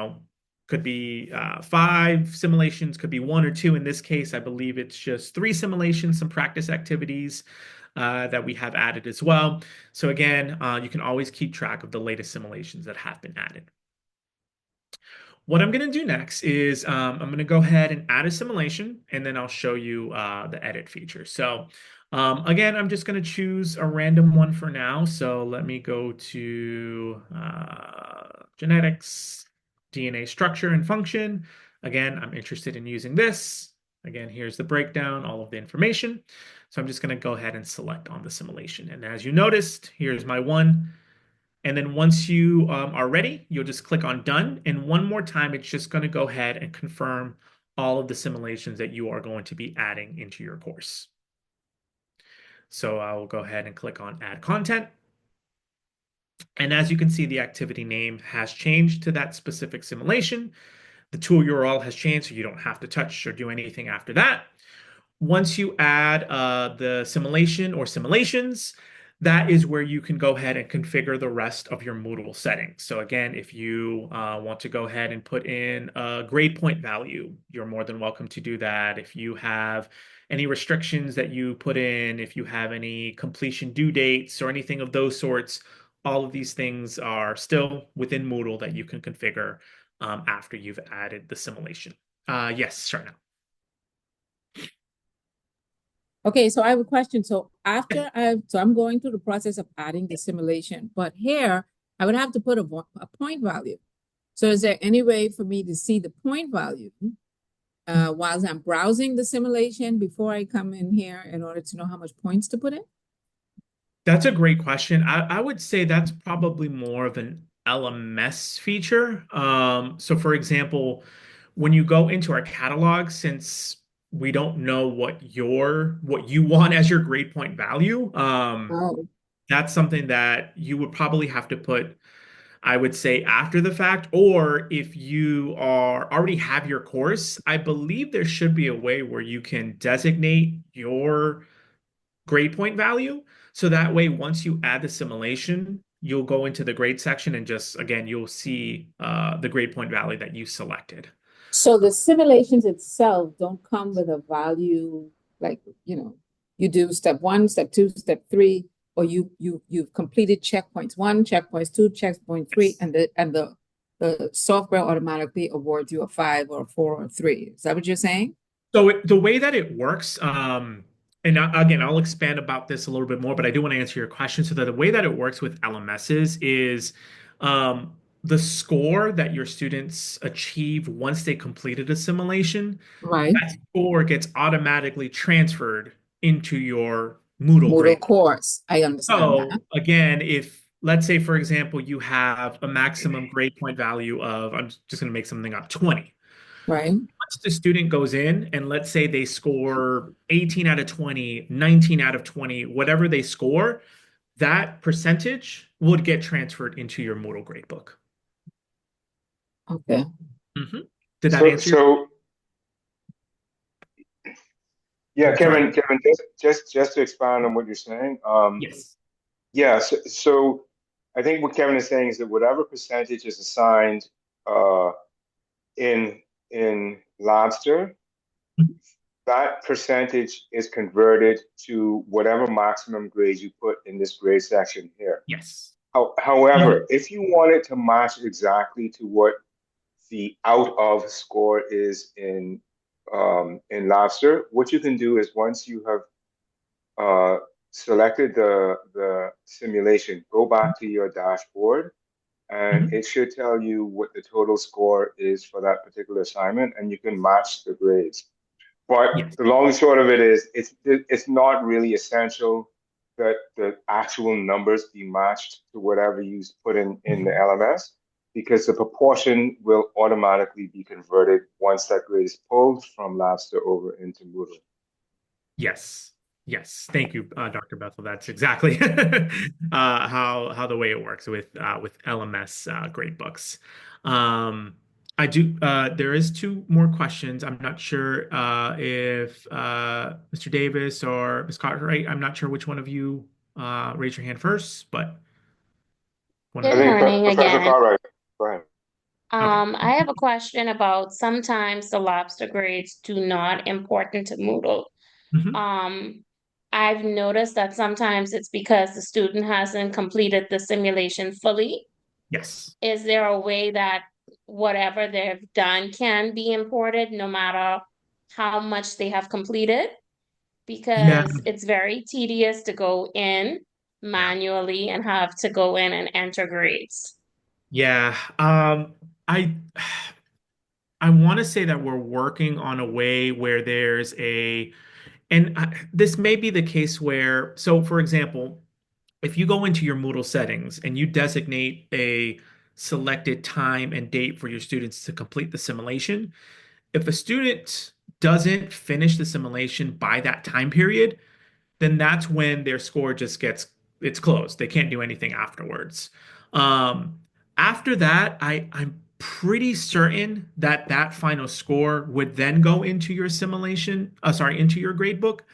could be 5 simulations, could be 1 or 2. In this case, I believe it's just 3 simulations, some practice activities that we have added as well. So again, you can always keep track of the latest simulations that have been added. What I'm going to do next is I'm going to go ahead and add a simulation, and then I'll show you the edit feature. So again, I'm just going to choose a random one for now. So let me go to genetics, DNA structure and function. Again, I'm interested in using this. Again, here's the breakdown, all of the information. So I'm just going to go ahead and select on the simulation. And as you noticed, here's my one. And then once you are ready, you'll just click on done. And one more time, it's just going to go ahead and confirm all of the simulations that you are going to be adding into your course. So I will go ahead and click on add content. And as you can see, the activity name has changed to that specific simulation. The tool URL has changed, so you don't have to touch or do anything after that. Once you add the simulation or simulations, that is where you can go ahead and configure the rest of your Moodle settings. So again, if you want to go ahead and put in a grade point value, you're more than welcome to do that. If you have any restrictions that you put in, if you have any completion due dates or anything of those sorts, all of these things are still within Moodle that you can configure after you've added the simulation. Yes, sure. Now. Okay, so I have a question. So I'm going through the process of adding the simulation, but here I would have to put a point value. So is there any way for me to see the point value while I'm browsing the simulation before I come in here in order to know how much points to put in? That's a great question. I would say that's probably more of an LMS feature. So for example, when you go into our catalog, since we don't know what you want as your grade point value, Oh, that's something that you would probably have to put, I would say, after the fact, or if you are already have your course, I believe there should be a way where you can designate your grade point value. So that way, once you add the simulation, you'll go into the grade section and just, again, you'll see the grade point value that you selected. so the simulations itself don't come with a value like, you do step one, step two, step three, or you've completed checkpoints one, checkpoints two, checkpoint three, and the software automatically awards you a 5 or a 4 or a 3. Is that what you're saying? So the way that it works, and again, I'll expand about this a little bit more, but I do want to answer your question. So the way that it works with LMSs is the score that your students achieve once they completed a simulation, Right. that score gets automatically transferred into your Moodle Moodle grade. course. I understand that. So again, if let's say, for example, you have a maximum grade point value of, I'm just going to make something up, 20. Right. Once the student goes in and let's say they score 18 out of 20, 19 out of 20, whatever they score, that percentage would get transferred into your Moodle gradebook. Okay. Mm-hmm. Did that So, answer your so yeah, Oh, sorry. Kevin, just to expand on what you're saying, Yes. yeah, so I think what Kevin is saying is that whatever percentage is assigned uh, in Labster, Mhm. that percentage is converted to whatever maximum grade you put in this grade section here. Yes. However, if you wanted to match exactly to what the out of score is in Lobster, what you can do is once you have selected the simulation, go back to your dashboard, and Mhm. it should tell you what the total score is for that particular assignment, and you can match the grades. But Yes. the long and short of it is, it's not really essential that the actual numbers be matched to whatever you put in the Mhm. LMS, because the proportion will automatically be converted once that grade is pulled from Labster over into Moodle. Yes. Yes. Thank you, Dr. Bethel. That's exactly how the way it works with LMS gradebooks. I do there is two more questions. I'm not sure if Mr. Davis or Ms. Cartwright, I'm not sure which one of you raised your hand first, but one of I Good you. think morning Professor again. Cartwright, go ahead. Okay. I have a question about sometimes the lobster grades do not import into Moodle. Mhm. Um, I've noticed that sometimes it's because the student hasn't completed the simulation fully. Yes. Is there a way that whatever they've done can be imported no matter how much they have completed? Yeah. Because it's very tedious to go in Yeah. manually and have to go in and enter grades. Yeah. I I want to say that we're working on a way where there's this may be the case where, so for example, if you go into your Moodle settings and you designate a selected time and date for your students to complete the simulation, if a student doesn't finish the simulation by that time period, then that's when their score just gets it's closed. They can't do anything afterwards. Um, After that, I'm pretty certain that that final score would then go into your simulation, into your grade book.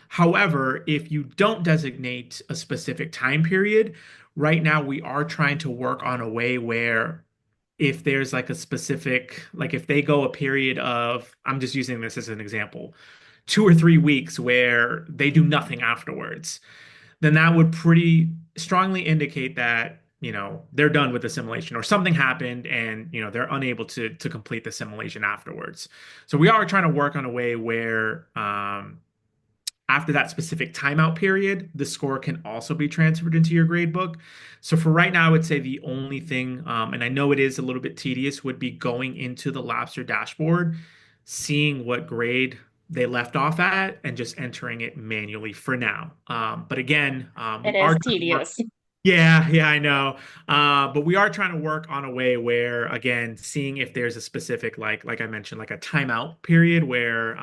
However, if you don't designate a specific time period, right now we are trying to work on a way where if there's like a specific, like if they go a period of, I'm just using this as an example, 2 or 3 weeks where they do nothing afterwards, then that would pretty strongly indicate that, they're done with the simulation or something happened and, they're unable to complete the simulation afterwards. So we are trying to work on a way where after that specific timeout period, the score can also be transferred into your grade book. So for right now, I would say the only thing, and I know it is a little bit tedious, would be going into the Labster dashboard, seeing what grade they left off at, and just entering it manually for now. But again, we It are is trying to work. tedious. Yeah, yeah, I know. But we are trying to work on a way where, again, seeing if there's a specific, like I mentioned, like a timeout period where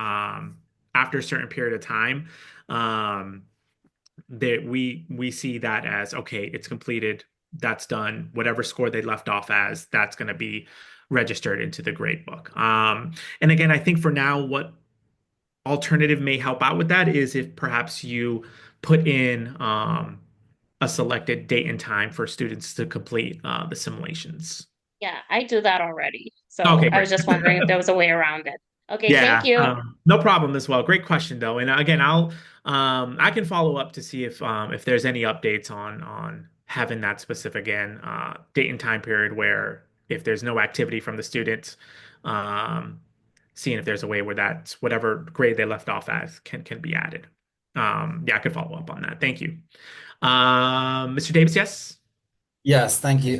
after a certain period of time, um, that we see that as okay, it's completed, that's done. Whatever score they left off as, that's going to be registered into the grade book. And again, I think for now, what alternative may help out with that is if perhaps you put in a selected date and time for students to complete the simulations. Yeah, I do that already. So Okay, I great. was just wondering if there was a way around it. Okay, thank Yeah, you. no problem as well. Great question though. And again, I can follow up to see if there's any updates on having that specific again date and time period where if there's no activity from the students, um, seeing if there's a way where that's whatever grade they left off as can be added. Yeah, I could follow up on that. Thank you. Mr. Davis, yes? Yes, thank you.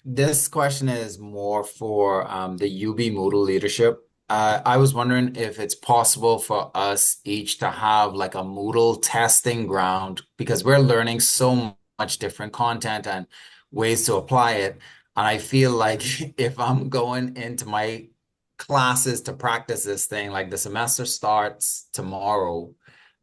This question is more for the UB Moodle leadership. I was wondering if it's possible for us each to have like a Moodle testing ground because we're learning so much different content and ways to apply it. And I feel like if I'm going into my classes to practice this thing, like the semester starts tomorrow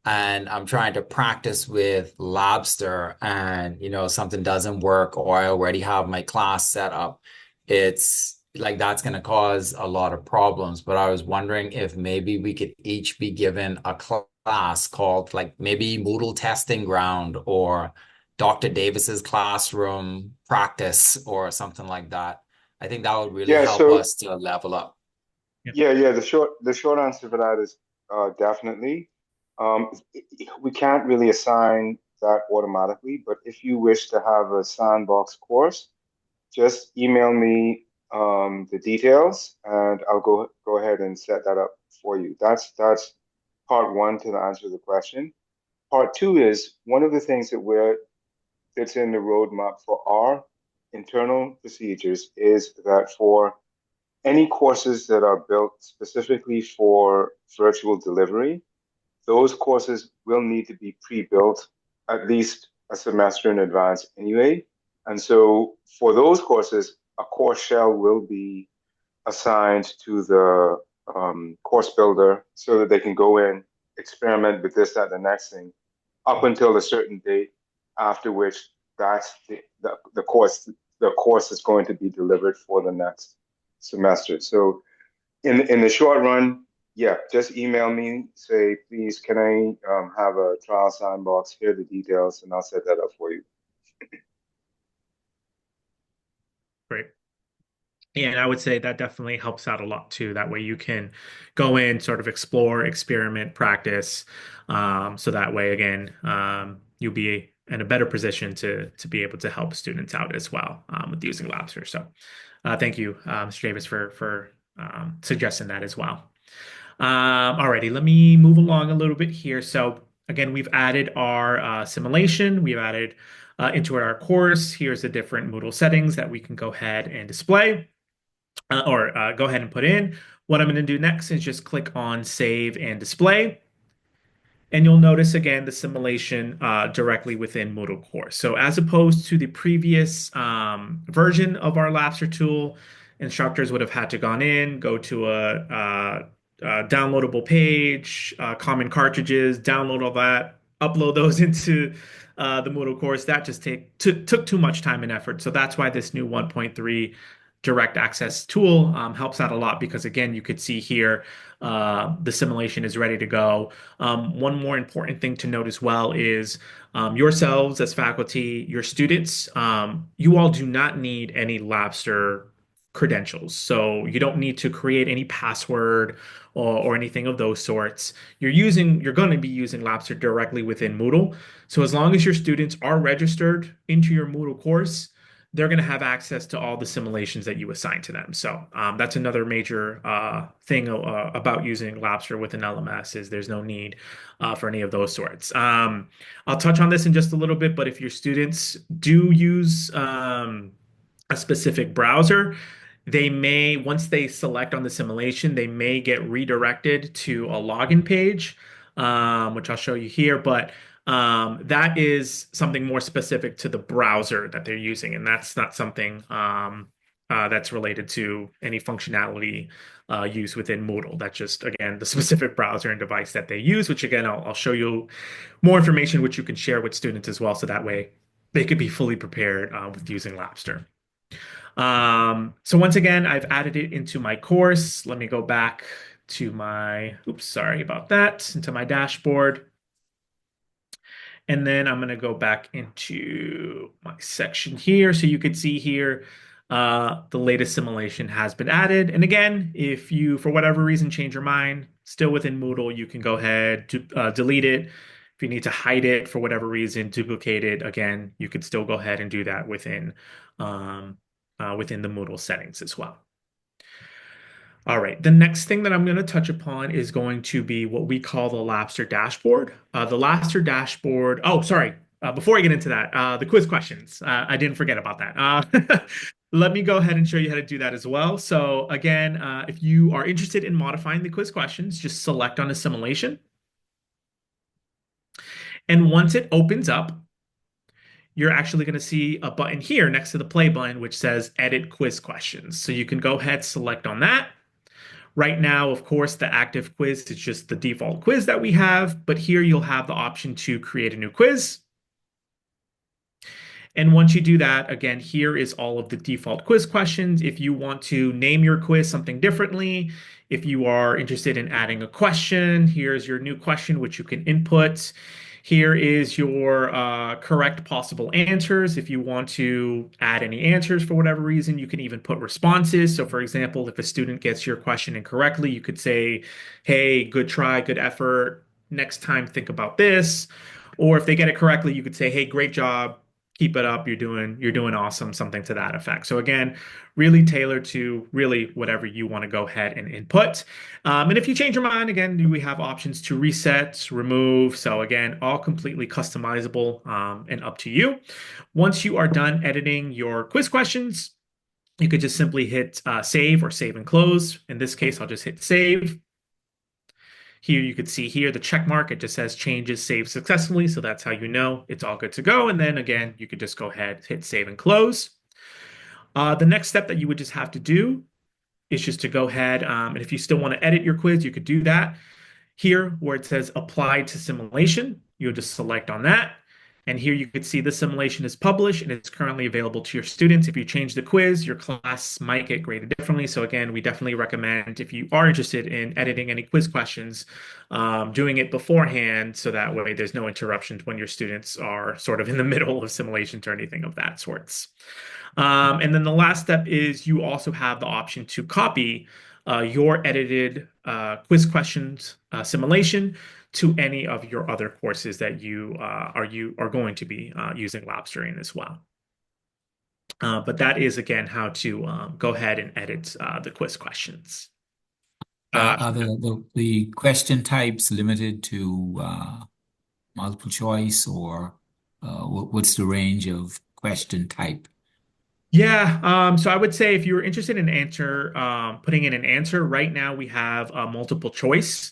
and I'm trying to practice with Labster and something doesn't work or I already have my class set up, it's like that's going to cause a lot of problems. But I was wondering if maybe we could each be given a class called like maybe Moodle Testing Ground or Dr. Davis's classroom practice or something like that. I think that would really Yeah, help so us to level up. yeah, the short answer for that is definitely. We can't really assign that automatically, but if you wish to have a sandbox course, just email me the details and I'll go ahead and set that up for you. That's part one to the answer to the question. Part two is one of the things that's in the roadmap for our internal procedures is that for any courses that are built specifically for virtual delivery, those courses will need to be pre-built at least a semester in advance anyway. And so for those courses, a course shell will be assigned to the course builder so that they can go in, experiment with this, that, the next thing, up until a certain date, after which that's the course is going to be delivered for the next semester. So in the short run, yeah, just email me, say, please, can I have a trial sandbox? Here are the details, and I'll set that up for you. Great. Yeah, and I would say that definitely helps out a lot too. That way you can go in, sort of explore, experiment, practice. So that way, again, you'll be in a better position to be able to help students out as well with using Labster. So thank you, Mr. Davis, for suggesting that as well. Alrighty, let me move along a little bit here. So again, we've added our simulation. We've added into our course. Here's the different Moodle settings that we can go ahead and display or go ahead and put in. What I'm going to do next is just click on Save and Display. And you'll notice again the simulation directly within Moodle Course. So as opposed to the previous version of our Labster tool, instructors would have had to gone in, go to a downloadable page, common cartridges, download all that, upload those into the Moodle course, that just took too much time and effort. So that's why this new 1.3 direct access tool helps out a lot because again, you could see here the simulation is ready to go. One more important thing to note as well is yourselves as faculty, your students, you all do not need any Labster credentials. So you don't need to create any password or anything of those sorts. You're going to be using Labster directly within Moodle. So as long as your students are registered into your Moodle course, they're going to have access to all the simulations that you assign to them. So that's another major thing about using Labster with an LMS is there's no need for any of those sorts. I'll touch on this in just a little bit, but if your students do use a specific browser, they may, once they select on the simulation, they may get redirected to a login page, which I'll show you here. But that is something more specific to the browser that they're using, and that's not something that's related to any functionality used within Moodle. That's just, again, the specific browser and device that they use, which again, I'll show you more information which you can share with students as well, so that way they could be fully prepared with using Labster. So once again, I've added it into my course. Let me go back to my, oops, sorry about that, into my dashboard. And then I'm going to go back into my section here. So you could see here, the latest simulation has been added. And again, if you, for whatever reason, change your mind, still within Moodle, you can go ahead to delete it. If you need to hide it for whatever reason, duplicate it, again, you could still go ahead and do that within the Moodle settings as well. All right, the next thing that I'm going to touch upon is going to be what we call the Labster dashboard. The Labster dashboard, oh, sorry, before I get into that, the quiz questions. I didn't forget about that. Let me go ahead and show you how to do that as well. So again, if you are interested in modifying the quiz questions, just select on a simulation. And once it opens up, you're actually going to see a button here next to the play button, which says Edit Quiz Questions. So you can go ahead, select on that. Right now, of course, the active quiz is just the default quiz that we have, but here you'll have the option to create a new quiz. And once you do that, again, here is all of the default quiz questions. If you want to name your quiz something differently, if you are interested in adding a question, here's your new question, which you can input. Here is your correct possible answers. If you want to add any answers for whatever reason, you can even put responses. So for example, if a student gets your question incorrectly, you could say, hey, good try, good effort. Next time, think about this. Or if they get it correctly, you could say, hey, great job. Keep it up. You're doing awesome, something to that effect. So again, really tailored to really whatever you want to go ahead and input. And if you change your mind, again, we have options to reset, remove. So again, all completely customizable and up to you. Once you are done editing your quiz questions, you could just simply hit save or save and close. In this case, I'll just hit save. Here you could see here the check mark. It just says changes saved successfully. So that's how you know it's all good to go. And then again, you could just go ahead, hit save and close. The next step that you would just have to do is just to go ahead. And if you still want to edit your quiz, you could do that. Here where it says apply to simulation, you'll just select on that. And here you could see the simulation is published and it's currently available to your students. If you change the quiz, your class might get graded differently. So again, we definitely recommend if you are interested in editing any quiz questions, doing it beforehand so that way there's no interruptions when your students are sort of in the middle of simulations or anything of that sorts. And then the last step is you also have the option to copy your edited quiz questions simulation to any of your other courses that you are going to be using Labster in as well. But that is, again, how to go ahead and edit the quiz questions. Are the question types limited to multiple choice, or what's the range of question type? Yeah, so I would say if you're interested in putting in an answer, right now we have a multiple choice.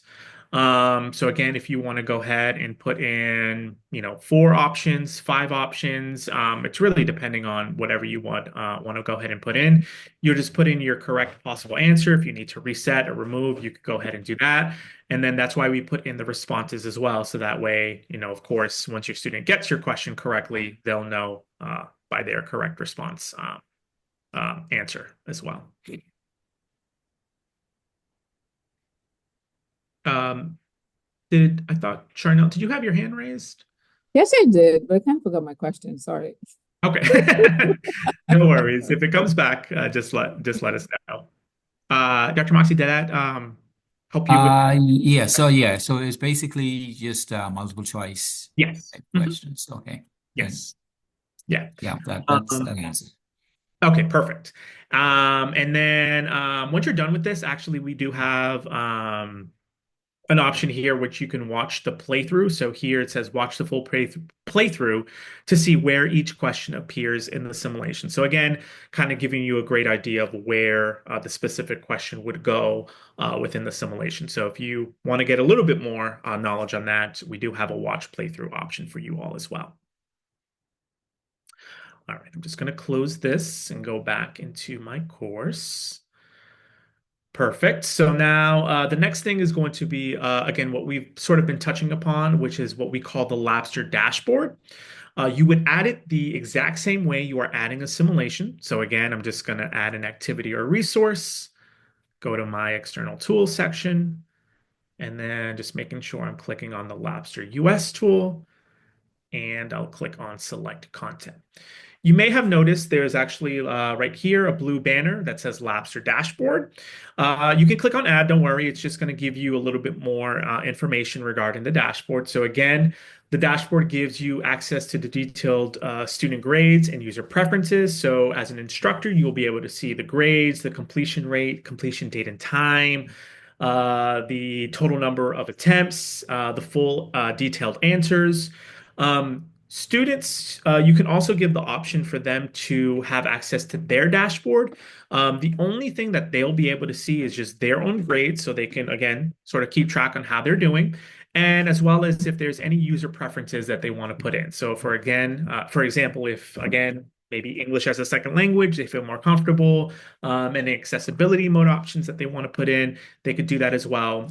So again, if you want to go ahead and put in, 4 options, 5 options, it's really depending on whatever you want to go ahead and put in. You'll just put in your correct possible answer. If you need to reset or remove, you could go ahead and do that. And then that's why we put in the responses as well. So that way, of course, once your student gets your question correctly, they'll know by their correct response answer as well. Um, I thought, Charnel, did you have your hand raised? Yes, I did, but I kind of forgot my question. Sorry. Okay. No worries. If it comes back, just let us know. Dr. Moxie, did that help you with? So it's basically just multiple choice Yes. type Mhm. questions. Okay. Good. Yes. Yeah. Yeah, that's Um, an answer. okay, perfect. And then once you're done with this, actually, we do have an option here which you can watch the playthrough. So here it says watch the full playthrough to see where each question appears in the simulation. So again, kind of giving you a great idea of where the specific question would go within the simulation. So if you want to get a little bit more knowledge on that, we do have a watch playthrough option for you all as well. All right, I'm just going to close this and go back into my course. Perfect. So now the next thing is going to be, again, what we've sort of been touching upon, which is what we call the Labster dashboard. You would add it the exact same way you are adding a simulation. So again, I'm just going to add an activity or resource, go to my external tools section, and then just making sure I'm clicking on the Labster US tool, and I'll click on select content. You may have noticed there's actually right here a blue banner that says Labster Dashboard. You can click on Add, don't worry, it's just going to give you a little bit more information regarding the dashboard. So again, the dashboard gives you access to the detailed student grades and user preferences. So as an instructor, you'll be able to see the grades, the completion rate, completion date and time, the total number of attempts, the full detailed answers. Students, you can also give the option for them to have access to their dashboard. The only thing that they'll be able to see is just their own grades, so they can, again, sort of keep track on how they're doing, and as well as if there's any user preferences that they want to put in. So for example, if, again, maybe English as a second language, they feel more comfortable, any accessibility mode options that they want to put in, they could do that as well.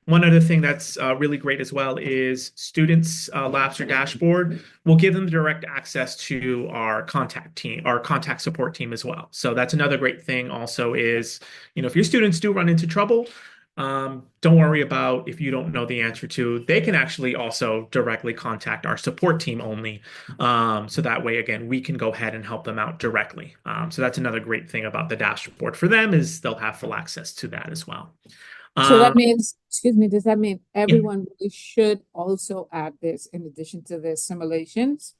One other thing that's really great as well is students' Labster dashboard will give them direct access to our contact team, our contact support team as well. So that's another great thing also is, if your students do run into trouble, don't worry about if you don't know the answer to, they can actually also directly contact our support team only. So that way, again, we can go ahead and help them out directly. So that's another great thing about the dashboard for them is they'll have full access to that as well. So Um, that means, excuse me, does that mean yeah. everyone really should also add this in addition to their simulations,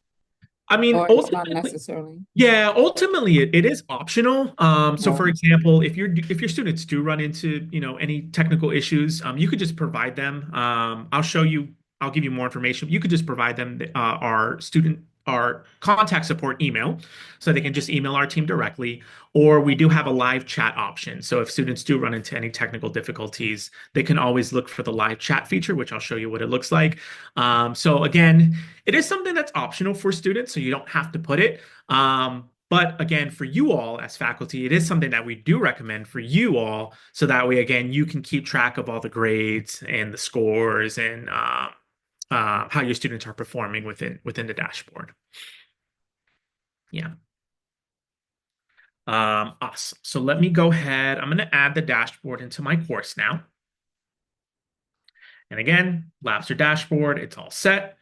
I mean, or it's not ultimately, necessarily? yeah, ultimately it is optional. So Yeah. for example, if your students do run into, any technical issues, you could just provide them. I'll give you more information. You could just provide them our contact support email, so they can just email our team directly, or we do have a live chat option. So if students do run into any technical difficulties, they can always look for the live chat feature, which I'll show you what it looks like. So again, it is something that's optional for students, so you don't have to put it. But again, for you all as faculty, it is something that we do recommend for you all. So that way, again, you can keep track of all the grades and the scores and how your students are performing within the dashboard. Yeah. Awesome. So let me go ahead. I'm going to add the dashboard into my course now. And again, Labster dashboard, it's all set.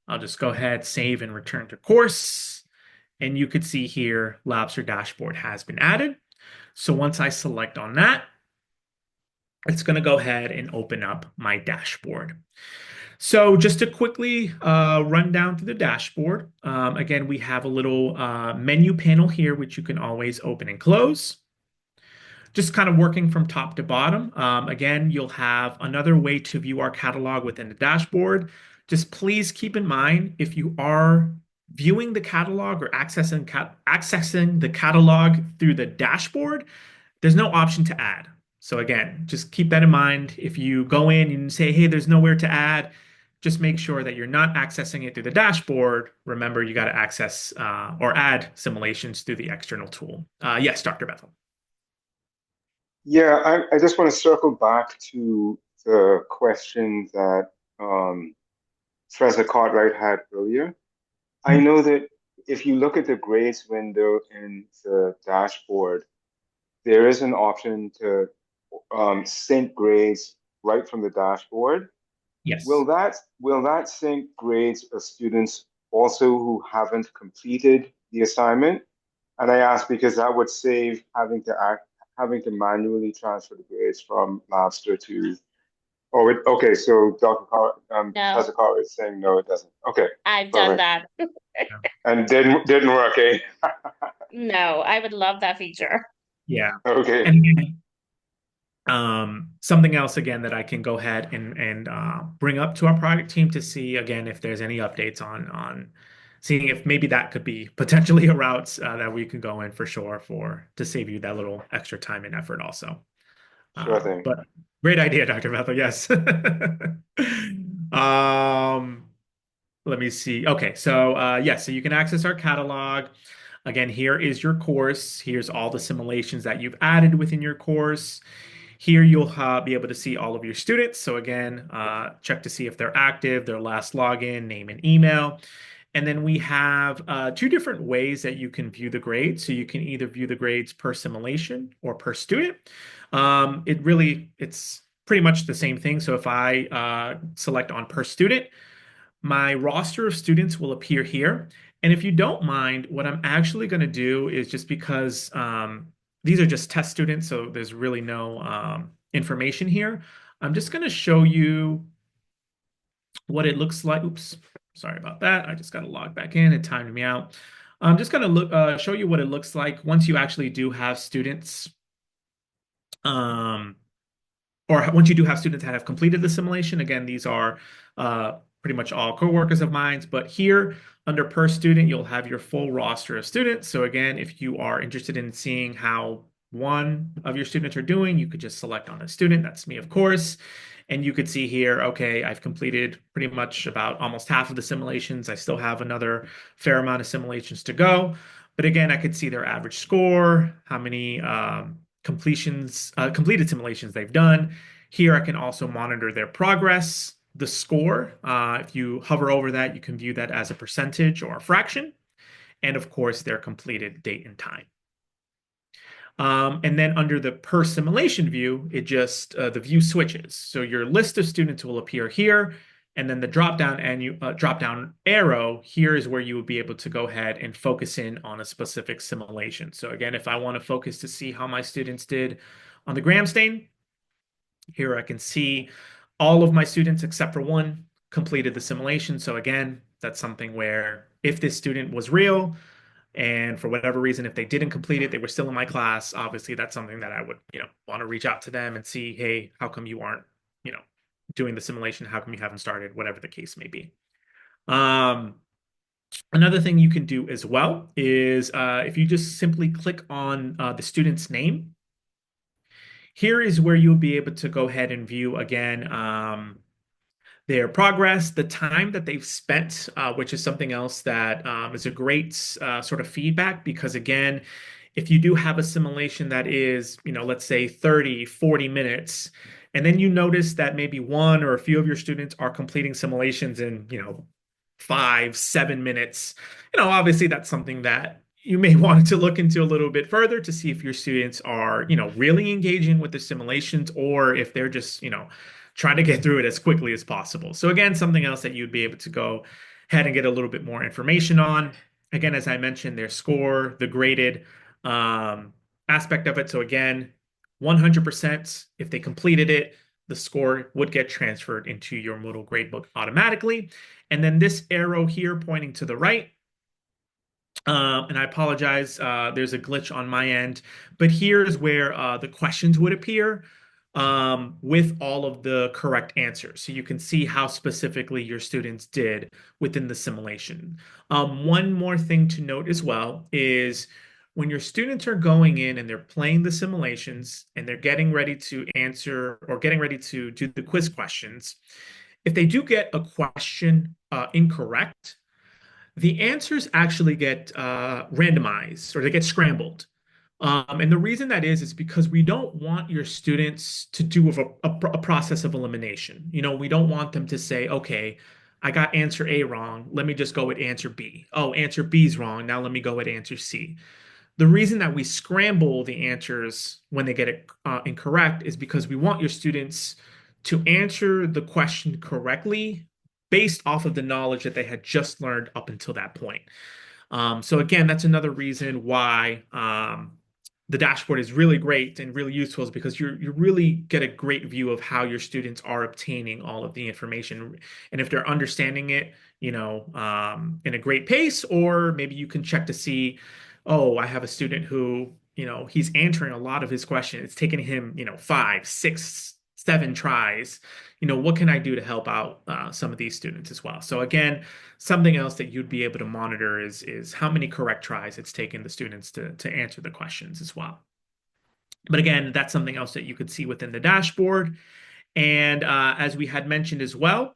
I'll just go ahead, save and return to course. And you could see here, Labster dashboard has been added. So once I select on that, it's going to go ahead and open up my dashboard. So just to quickly run down through the dashboard, again, we have a little menu panel here, which you can always open and close. Just kind of working from top to bottom. Again, you'll have another way to view our catalog within the dashboard. Just please keep in mind, if you are viewing the catalog or accessing the catalog through the dashboard, there's no option to add. So again, just keep that in mind. If you go in and say, hey, there's nowhere to add, just make sure that you're not accessing it through the dashboard. Remember, you got to access or add simulations through the external tool. Yes, Dr. Bethel. Yeah, I just want to circle back to the question that Professor Cartwright had earlier. I Mhm. know that if you look at the grades window in the dashboard, there is an option to sync grades right from the dashboard. Yes. Will that sync grades of students also who haven't completed the assignment? And I ask because that would save having to manually transfer the grades from Labster to. Oh, okay. So Professor No, Carr is saying no, it doesn't. Okay, I've done perfect. that. And didn't work, eh? No, I would love that feature. Yeah. Okay, And something else again that I can go ahead and bring up to our product team to see again if there's any updates on seeing if maybe that could be potentially a route that we could go in for sure for to save you that little extra time and effort also. sure thing. But great idea, Dr. Bethel. Yes. Um, let me see. Okay, so yes, so you can access our catalog. Again, here is your course. Here's all the simulations that you've added within your course. Here you'll be able to see all of your students. So again, check to see if they're active, their last login, name and email. And then we have two different ways that you can view the grades. So you can either view the grades per simulation or per student. It's pretty much the same thing. So if I select on per student, my roster of students will appear here. And if you don't mind, what I'm actually going to do is just because these are just test students, so there's really no information here. I'm just going to show you what it looks like. Oops, sorry about that. I just got to log back in. It timed me out. I'm just going to show you what it looks like once you actually do have students, um, or once you do have students that have completed the simulation. Again, these are pretty much all coworkers of mine, but here under per student, you'll have your full roster of students. So again, if you are interested in seeing how one of your students are doing, you could just select on a student. That's me, of course. And you could see here, okay, I've completed pretty much about almost half of the simulations. I still have another fair amount of simulations to go. But again, I could see their average score, how many completed simulations they've done. Here, I can also monitor their progress, the score. If you hover over that, you can view that as a percentage or a fraction, and of course, their completed date and time. And then under the per simulation view, the view switches. So your list of students will appear here, and then the drop down arrow here is where you would be able to go ahead and focus in on a specific simulation. So again, if I want to focus to see how my students did on the gram stain, here I can see all of my students except for one completed the simulation. So again, that's something where if this student was real, and for whatever reason, if they didn't complete it, they were still in my class. Obviously, that's something that I would, want to reach out to them and see, hey, how come you aren't, you know, doing the simulation? How come you haven't started? Whatever the case may be. Another thing you can do as well is if you just simply click on the student's name, here is where you'll be able to go ahead and view again their progress, the time that they've spent, which is something else that is a great sort of feedback because, again, if you do have a simulation that is, let's say 30, 40 minutes, and then you notice that maybe one or a few of your students are completing simulations in, 5, 7 minutes, obviously that's something that you may want to look into a little bit further to see if your students are, really engaging with the simulations or if they're just, trying to get through it as quickly as possible. So again, something else that you'd be able to go ahead and get a little bit more information on. Again, as I mentioned, their score, the graded aspect of it. So again, 100%, if they completed it, the score would get transferred into your Moodle gradebook automatically. And then this arrow here pointing to the right, and I apologize, there's a glitch on my end, but here's where the questions would appear with all of the correct answers. So you can see how specifically your students did within the simulation. One more thing to note as well is when your students are going in and they're playing the simulations and they're getting ready to answer or getting ready to do the quiz questions, if they do get a question incorrect, the answers actually get randomized or they get scrambled. And the reason that is because we don't want your students to do a process of elimination. We don't want them to say, okay, I got answer A wrong. Let me just go with answer B. Oh, answer B is wrong. Now let me go with answer C. The reason that we scramble the answers when they get it incorrect is because we want your students to answer the question correctly based off of the knowledge that they had just learned up until that point. So again, that's another reason why the dashboard is really great and really useful is because you really get a great view of how your students are obtaining all of the information and if they're understanding it, in a great pace, or maybe you can check to see, oh, I have a student who, he's answering a lot of his questions. It's taking him, 5, 6, 7 tries. What can I do to help out some of these students as well? So again, something else that you'd be able to monitor is how many correct tries it's taken the students to answer the questions as well. But again, that's something else that you could see within the dashboard. And as we had mentioned as well,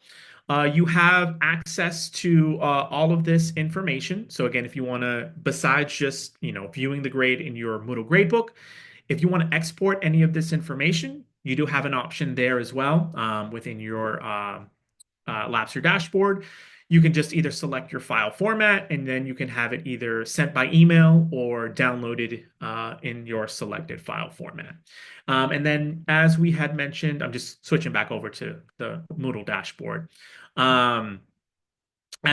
you have access to all of this information. So again, if you want to, besides just viewing the grade in your Moodle gradebook, if you want to export any of this information, you do have an option there as well within your Labster dashboard. You can just either select your file format and then you can have it either sent by email or downloaded in your selected file format. And then, as we had mentioned, I'm just switching back over to the Moodle dashboard. As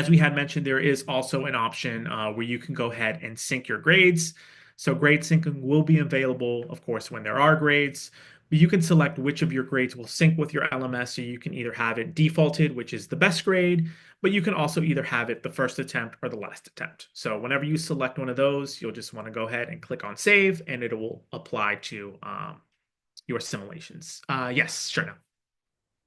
we had mentioned, there is also an option where you can go ahead and sync your grades. So grade syncing will be available, of course, when there are grades. But you can select which of your grades will sync with your LMS. So you can either have it defaulted, which is the best grade, but you can also either have it the first attempt or the last attempt. So whenever you select one of those, you'll just want to go ahead and click on save, and it will apply to your simulations. Yes, sure. Now.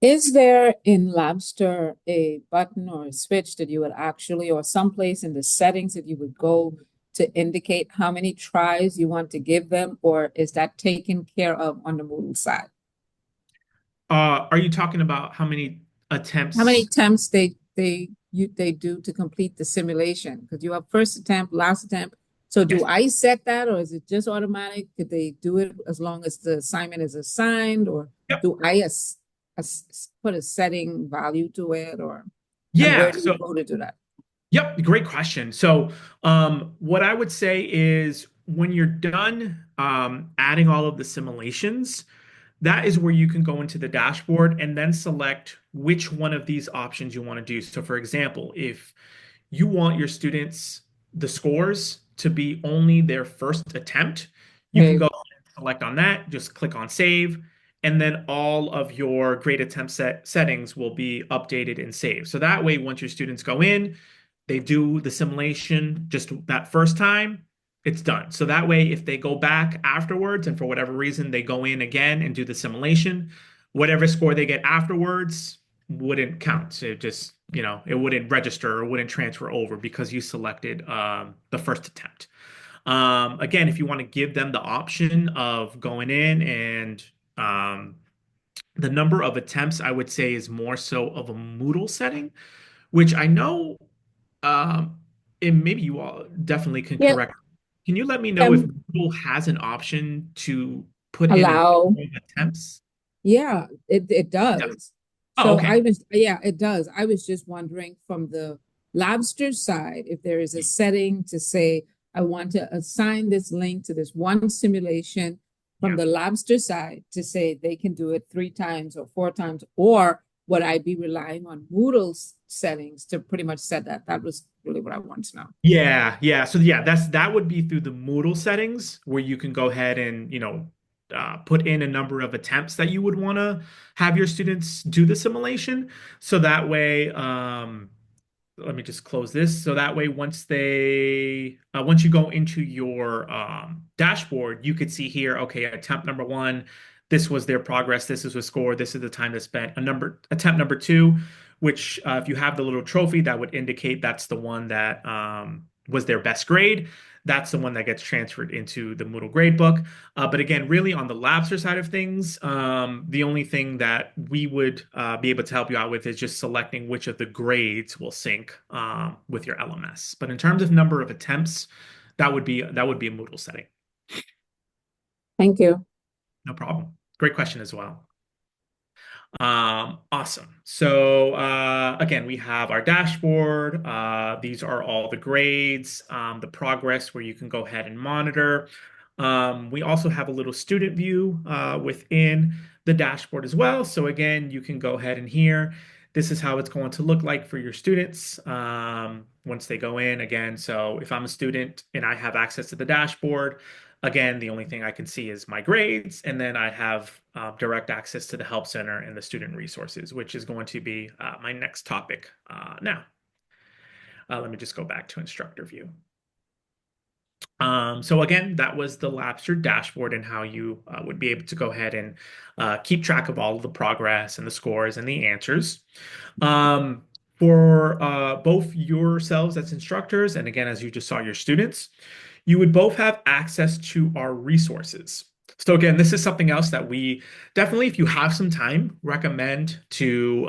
Is there in Labster a button or a switch that you would actually, or someplace in the settings that you would go to indicate how many tries you want to give them, or is that taken care of on the Moodle side? Are you talking about how many attempts? How many attempts they do to complete the simulation? Because you have first attempt, last attempt. So do Yes. I set that, or is it just automatic? Could they do it as long as the assignment is assigned, or Yep. do I put a setting value to it, or and Yeah. where do So you go to do that? Yep, great question. So, what I would say is when you're done adding all of the simulations, that is where you can go into the dashboard and then select which one of these options you want to do. So, for example, if you want your students, the scores to be only their first attempt, you can Okay. go and select on that, just click on save, and then all of your grade attempt settings will be updated and saved. So that way, once your students go in, they do the simulation just that first time, it's done. So that way, if they go back afterwards and for whatever reason they go in again and do the simulation, whatever score they get afterwards wouldn't count. So it just, it wouldn't register or wouldn't transfer over because you selected the first attempt. Again, if you want to give them the option of going in and the number of attempts, I would say is more so of a Moodle setting, which I know and maybe you all definitely can Yeah. correct. Can you let me know if Moodle has an option to put in a Allow. number of attempts? Yeah, it It does. does. Oh, So okay. yeah, it does. I was just wondering from the Lobster side, if there is a setting to say, I want to assign this link to this one simulation from Yeah. the Lobster side to say they can do it 3 times or 4 times, or would I be relying on Moodle's settings to pretty much set that? That was really what I want to know. Yeah. So yeah, that would be through the Moodle settings where you can go ahead and, put in a number of attempts that you would want to have your students do the simulation. So that way, let me just close this. So that way, once you go into your dashboard, you could see here, okay, attempt number 1, this was their progress, this is the score, this is the time they spent. Attempt number 2, which if you have the little trophy, that would indicate that's the one that was their best grade. that's the one that gets transferred into the Moodle gradebook. But again, really on the Labster side of things, the only thing that we would be able to help you out with is just selecting which of the grades will sync with your LMS. But in terms of number of attempts, that would be a Moodle setting. Thank you. No problem. Great question as well. Awesome. So again, we have our dashboard. These are all the grades, the progress where you can go ahead and monitor. We also have a little student view within the dashboard as well. So again, you can go ahead and here, this is how it's going to look like for your students once they go in again. So if I'm a student and I have access to the dashboard, again, the only thing I can see is my grades, and then I have direct access to the Help Center and the student resources, which is going to be my next topic now. Let me just go back to instructor view. So again, that was the Labster dashboard and how you would be able to go ahead and keep track of all of the progress and the scores and the answers. For both yourselves as instructors, and again, as you just saw your students, you would both have access to our resources. So again, this is something else that we definitely, if you have some time, recommend to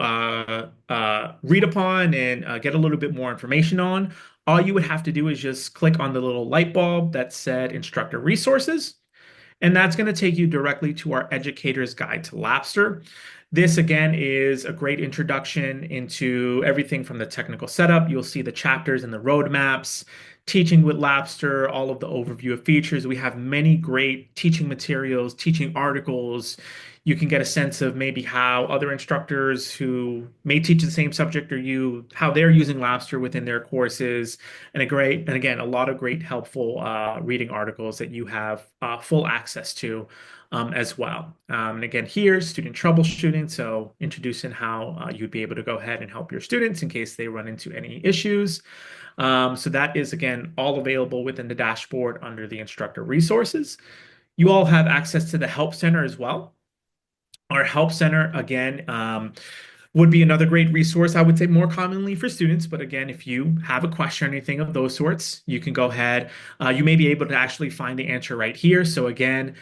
read upon and get a little bit more information on. All you would have to do is just click on the little light bulb that said instructor resources. And that's going to take you directly to our Educator's Guide to Labster. This, again, is a great introduction into everything from the technical setup. You'll see the chapters and the roadmaps, teaching with Labster, all of the overview of features. We have many great teaching materials, teaching articles. You can get a sense of maybe how other instructors who may teach the same subject or you, how they're using Labster within their courses, and again, a lot of great helpful reading articles that you have full access to as well. And again, here, student troubleshooting, so introducing how you'd be able to go ahead and help your students in case they run into any issues. So that is, again, all available within the dashboard under the instructor resources. You all have access to the Help Center as well. Our Help Center, again, would be another great resource, I would say more commonly for students. But again, if you have a question or anything of those sorts, you can go ahead. You may be able to actually find the answer right here. So again,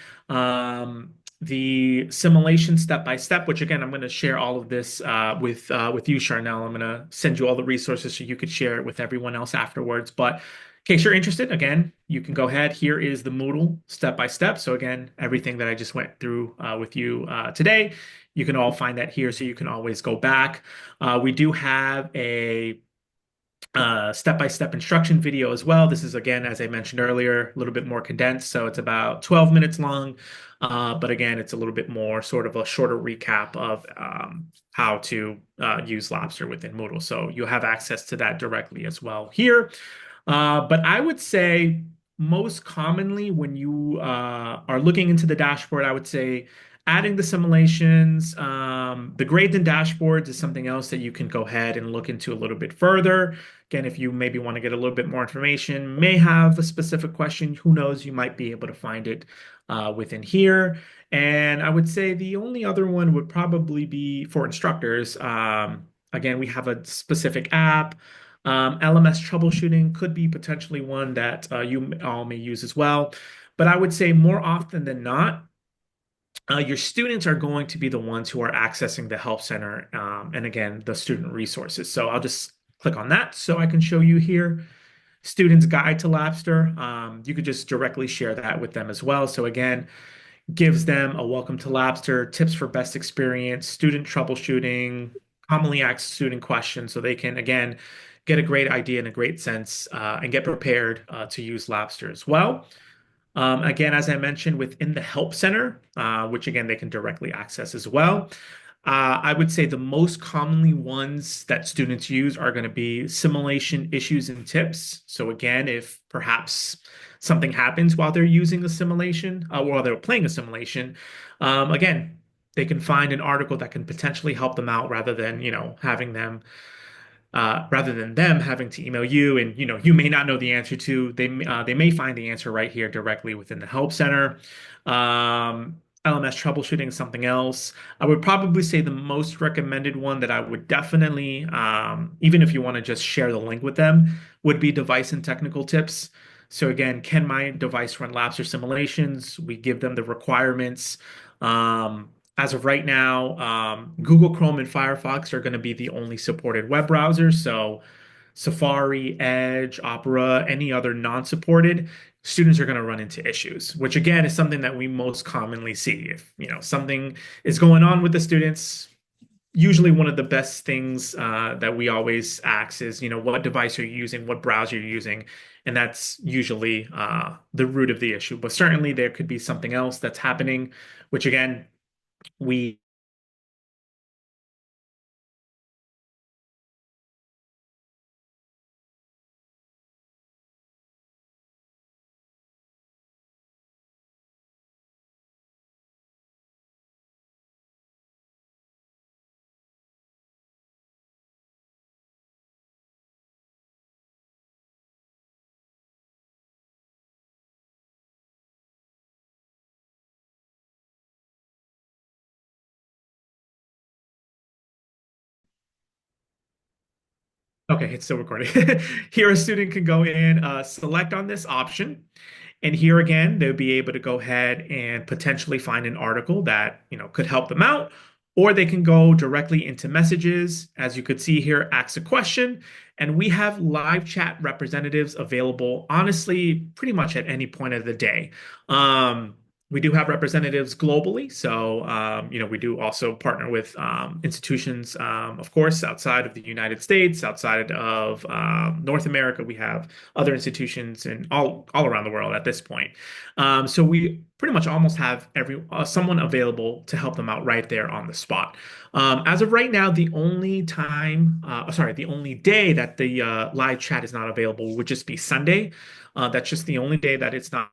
the simulation step-by-step, which again, I'm going to share all of this with you, Charnel. I'm going to send you all the resources so you could share it with everyone else afterwards. But in case you're interested, again, you can go ahead. Here is the Moodle step-by-step. So again, everything that I just went through with you today, you can all find that here, so you can always go back. We do have a step-by-step instruction video as well. This is, again, as I mentioned earlier, a little bit more condensed. So it's about 12 minutes long. But again, it's a little bit more sort of a shorter recap of how to use Labster within Moodle. So you'll have access to that directly as well here. But I would say most commonly when you are looking into the dashboard, I would say adding the simulations, the grades and dashboards is something else that you can go ahead and look into a little bit further. Again, if you maybe want to get a little bit more information, may have a specific question, who knows, you might be able to find it within here. And I would say the only other one would probably be for instructors. Again, we have a specific app. LMS troubleshooting could be potentially one that you all may use as well. But I would say more often than not, your students are going to be the ones who are accessing the Help Center and again, the student resources. So I'll just click on that so I can show you here. Student's Guide to Labster. You could just directly share that with them as well. So again, gives them a welcome to Labster, tips for best experience, student troubleshooting, commonly asked student questions, so they can, again, get a great idea and a great sense and get prepared to use Labster as well. Again, as I mentioned, within the Help Center, which again, they can directly access as well. I would say the most commonly ones that students use are going to be simulation issues and tips. So again, if perhaps something happens while they're using a simulation, while they're playing a simulation, again, they can find an article that can potentially help them out rather than, having them rather than them having to email you and you may not know the answer to. They may find the answer right here directly within the Help Center. LMS troubleshooting is something else. I would probably say the most recommended one that I would definitely, even if you want to just share the link with them, would be device and technical tips. So again, can my device run Labster simulations? We give them the requirements. As of right now, Google Chrome and Firefox are going to be the only supported web browsers. So Safari, Edge, Opera, any other non-supported, students are going to run into issues, which again is something that we most commonly see. If, something is going on with the students, usually one of the best things that we always ask is, what device are you using, what browser you're using, and that's usually the root of the issue. But certainly there could be something else that's happening, which again, we Okay, it's still recording. Here, a student can go in, select on this option, and here again, they'll be able to go ahead and potentially find an article that, could help them out, or they can go directly into messages. As you could see here, ask a question, and we have live chat representatives available, honestly, pretty much at any point of the day. We do have representatives globally, so we do also partner with institutions, of course, outside of the United States, outside of North America. We have other institutions and all around the world at this point. So we pretty much almost have someone available to help them out right there on the spot. As of right now, the only the only day that the live chat is not available would just be Sunday. That's just the only day that it's not.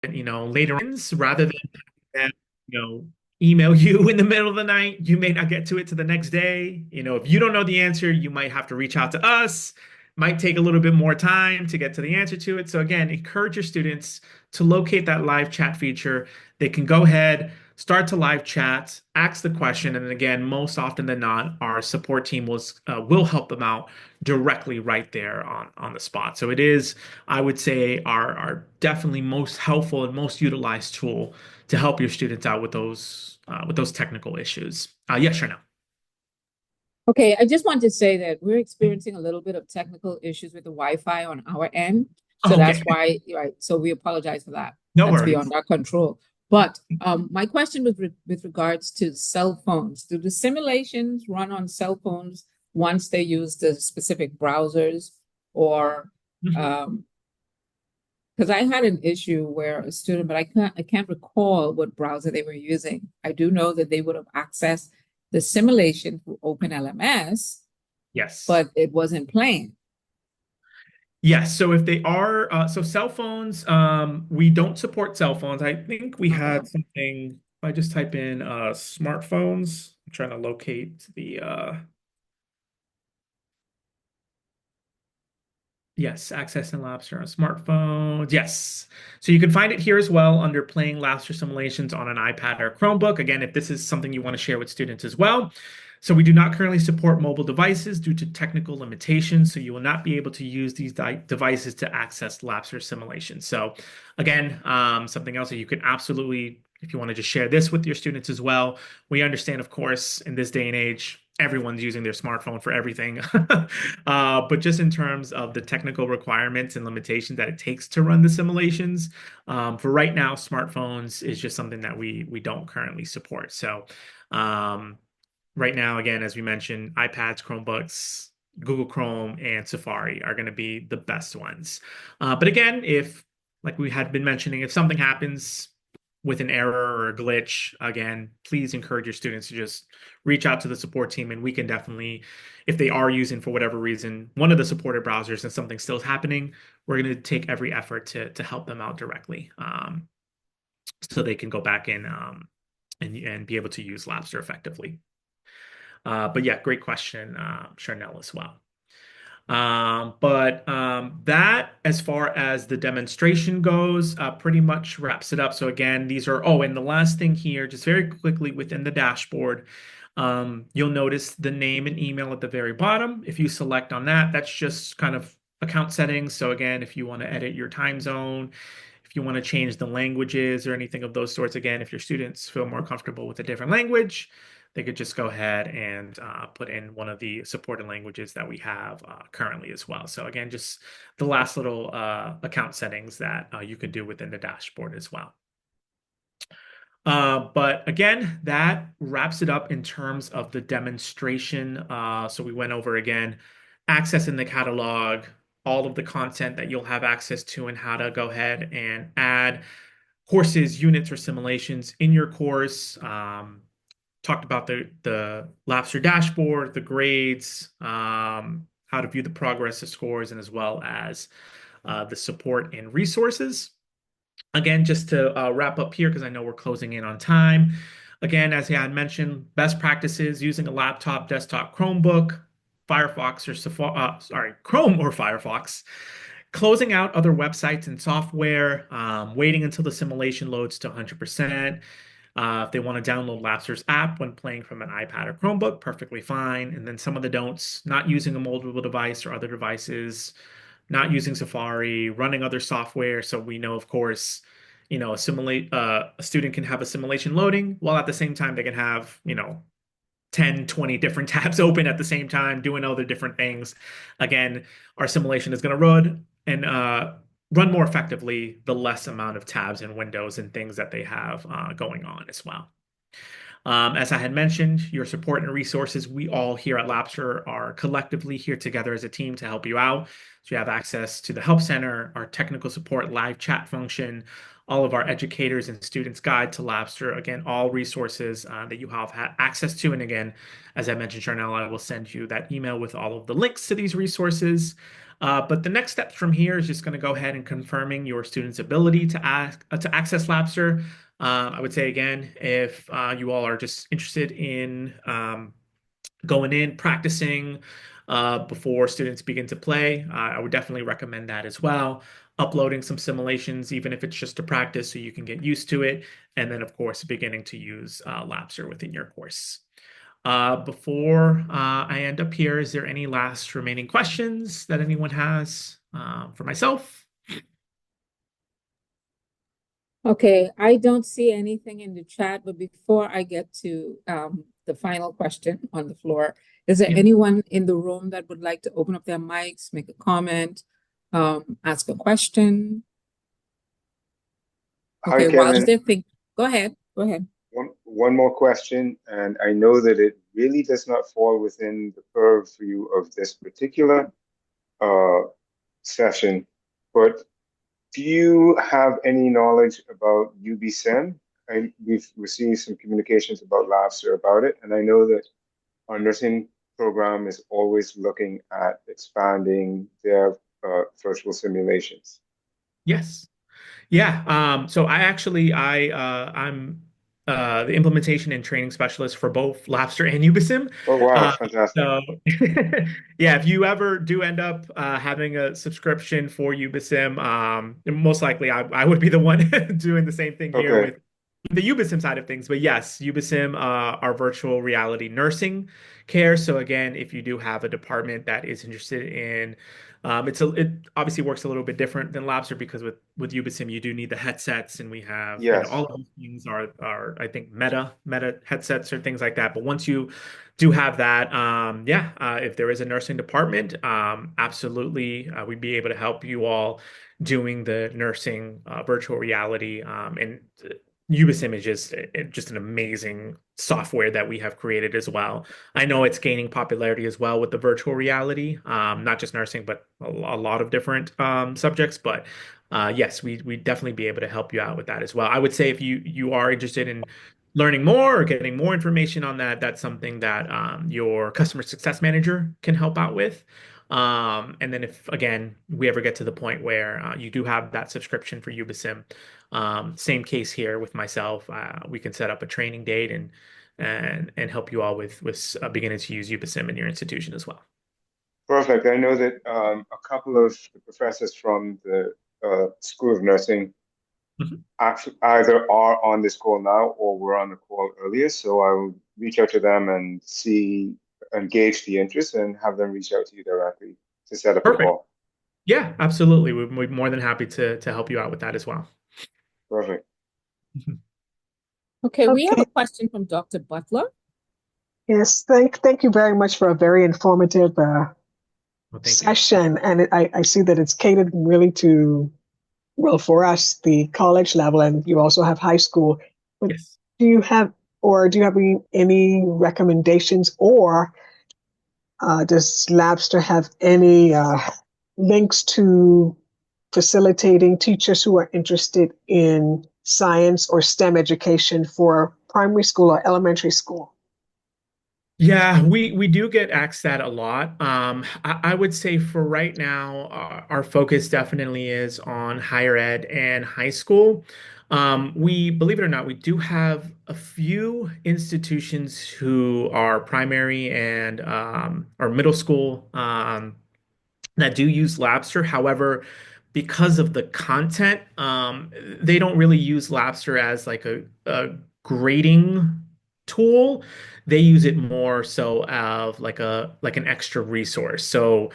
Later rather than them, email you in the middle of the night. You may not get to it to the next day. If you don't know the answer, you might have to reach out to us. Might take a little bit more time to get to the answer to it. So again, encourage your students to locate that live chat feature. They can go ahead, start to live chat, ask the question, and then again, most often than not, our support team will help them out directly right there on the spot. So it is, I would say, our definitely most helpful and most utilized tool to help your students out with those technical issues. Yes or no? Okay, I just want to say that we're experiencing a little bit of technical issues with the Wi-Fi on our end. So Okay, that's why, right, so we apologize for that. no That's worries. beyond our control. But my question with regards to cell phones, do the simulations run on cell phones once they use the specific browsers, or Mhm. because I had an issue where a student, but I can't recall what browser they were using. I do know that they would have accessed the simulation through OpenLMS, Yes. but it wasn't playing. Yes. So if they are, so cell phones, we don't support cell phones. I think we Uh-huh. had something. If I just type in smartphones, I'm trying to locate the yes, access and Labster on smartphones. Yes. So you can find it here as well under playing Labster simulations on an iPad or Chromebook. Again, if this is something you want to share with students as well. So we do not currently support mobile devices due to technical limitations. So you will not be able to use these devices to access Labster simulations. So again, something else that you can absolutely, if you want to just share this with your students as well. We understand, of course, in this day and age, everyone's using their smartphone for everything. But just in terms of the technical requirements and limitations that it takes to run the simulations, for right now, smartphones is just something that we don't currently support. So right now, again, as we mentioned, iPads, Chromebooks, Google Chrome, and Safari are going to be the best ones. But again, if like we had been mentioning, if something happens, with an error or a glitch, again, please encourage your students to just reach out to the support team, and we can definitely, if they are using for whatever reason one of the supported browsers and something still is happening, we're going to take every effort to help them out directly, so they can go back in, and be able to use Labster effectively. But yeah, great question, Charnel, as well. But that, as far as the demonstration goes, pretty much wraps it up. So again, these are, oh, and the last thing here, just very quickly within the dashboard, you'll notice the name and email at the very bottom. If you select on that, that's just kind of account settings. So again, if you want to edit your time zone, if you want to change the languages or anything of those sorts, again, if your students feel more comfortable with a different language, they could just go ahead and put in one of the supported languages that we have currently as well. So again, just the last little account settings that you could do within the dashboard as well. But again, that wraps it up in terms of the demonstration. So we went over again, accessing the catalog, all of the content that you'll have access to, and how to go ahead and add courses, units, or simulations in your course. Talked about the Labster dashboard, the grades, how to view the progress, the scores, and as well as the support and resources. Again, just to wrap up here, because I know we're closing in on time. Again, as I had mentioned, best practices using a laptop, desktop, Chromebook, Firefox, or Chrome or Firefox. Closing out other websites and software, waiting until the simulation loads to 100%. If they want to download Labster's app when playing from an iPad or Chromebook, perfectly fine. And then some of the don'ts, not using a mobile device or other devices, not using Safari, running other software. So we know, of course, a student can have a simulation loading while at the same time they can have, 10, 20 different tabs open at the same time, doing other different things. Again, our simulation is going to run more effectively the less amount of tabs and windows and things that they have going on as well. As I had mentioned, your support and resources, we all here at Labster are collectively here together as a team to help you out. So you have access to the Help Center, our technical support live chat function, all of our educators and students guide to Labster. Again, all resources that you have had access to. And again, as I mentioned, Charnel, I will send you that email with all of the links to these resources. But the next step from here is just going to go ahead and confirming your student's ability to access Labster. I would say again, if you all are just interested in going in, practicing before students begin to play, I would definitely recommend that as well. Uploading some simulations, even if it's just to practice so you can get used to it. And then, of course, beginning to use Labster within your course. Before I end up here, is there any last remaining questions that anyone has for myself? Okay, I don't see anything in the chat, but before I get to the final question on the floor, is there Yeah. anyone in the room that would like to open up their mics, make a comment, ask a question? Hi, Okay, while Kevin. they think, go ahead, go ahead. One more question, and I know that it really does not fall within the purview of this particular session, but do you have any knowledge about UBSIM? We've received some communications about Labster about it, and I know that our nursing program is always looking at expanding their virtual simulations. Yes. Yeah. So I'm the implementation and training specialist for both Labster and UBSIM. Oh, wow, Uh, fantastic. so yeah, if you ever do end up having a subscription for UBSIM, most likely I would be the one doing the same thing here Okay, with the UBSIM side of things. But yes, UBSIM are virtual reality nursing care. So again, if you do have a department that is interested in it obviously works a little bit different than Labster because with UBSIM you do need the headsets, and we have all yes. of these things are I think meta headsets or things like that. But once you do have that, if there is a nursing department, absolutely we'd be able to help you all doing the nursing virtual reality, and UBSIM is just an amazing software that we have created as well. I know it's gaining popularity as well with the virtual reality, not just nursing, but a lot of different subjects. But yes, we'd definitely be able to help you out with that as well. I would say if you are interested in learning more or getting more information on that, that's something that your customer success manager can help out with. And then if again we ever get to the point where you do have that subscription for Ubisim, same case here with myself. We can set up a training date and help you all with beginning to use Ubisim in your institution as well. Perfect. I know that a couple of the professors from the School of Nursing Mhm. actually either are on this call now or were on the call earlier. So I will reach out to them and engage the interest and have them reach out to you directly to set up a Perfect. call. Yeah, absolutely. We're more than happy to help you out with that as well. Perfect. Okay, we have Okay. a question from Dr. Butler. Yes. Thank you very much for a very informative Well, thank you. session. And I see that it's catered really to, well, for us, the college level, and you also have high school. But Yes. do you have any recommendations, or does Labster have any links to facilitating teachers who are interested in science or STEM education for primary school or elementary school? Yeah, we do get asked that a lot. I would say for right now, our focus definitely is on higher ed and high school. We, believe it or not, we do have a few institutions who are primary and or middle school that do use Labster. However, because of the content, they don't really use Labster as like a grading tool. They use it more so of like an extra resource. So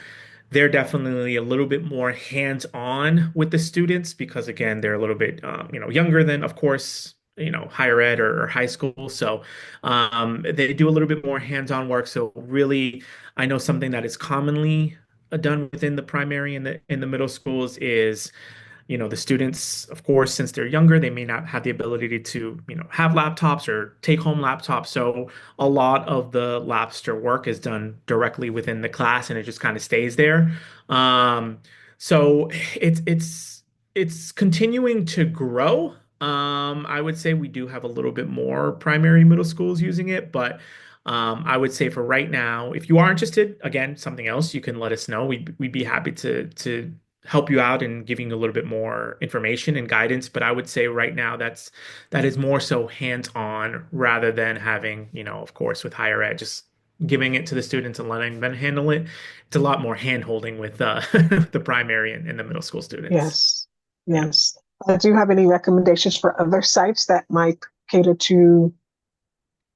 they're definitely a little bit more hands-on with the students because again, they're a little bit younger than, of course, higher ed or high school. So they do a little bit more hands-on work. So really, I know something that is commonly done within the primary and the middle schools is the students, of course, since they're younger, they may not have the ability to, have laptops or take home laptops. So a lot of the Labster work is done directly within the class and it just kind of stays there. Um, so it's continuing to grow. I would say we do have a little bit more primary middle schools using it, but I would say for right now, if you are interested, again, something else, you can let us know. We'd be happy to help you out and giving you a little bit more information and guidance. But I would say right now that is more so hands-on rather than having, of course, with higher ed, just giving it to the students and letting them handle it. It's a lot more hand-holding with the primary and the middle school students. Yes, yes. Do you have any recommendations for other sites that might cater to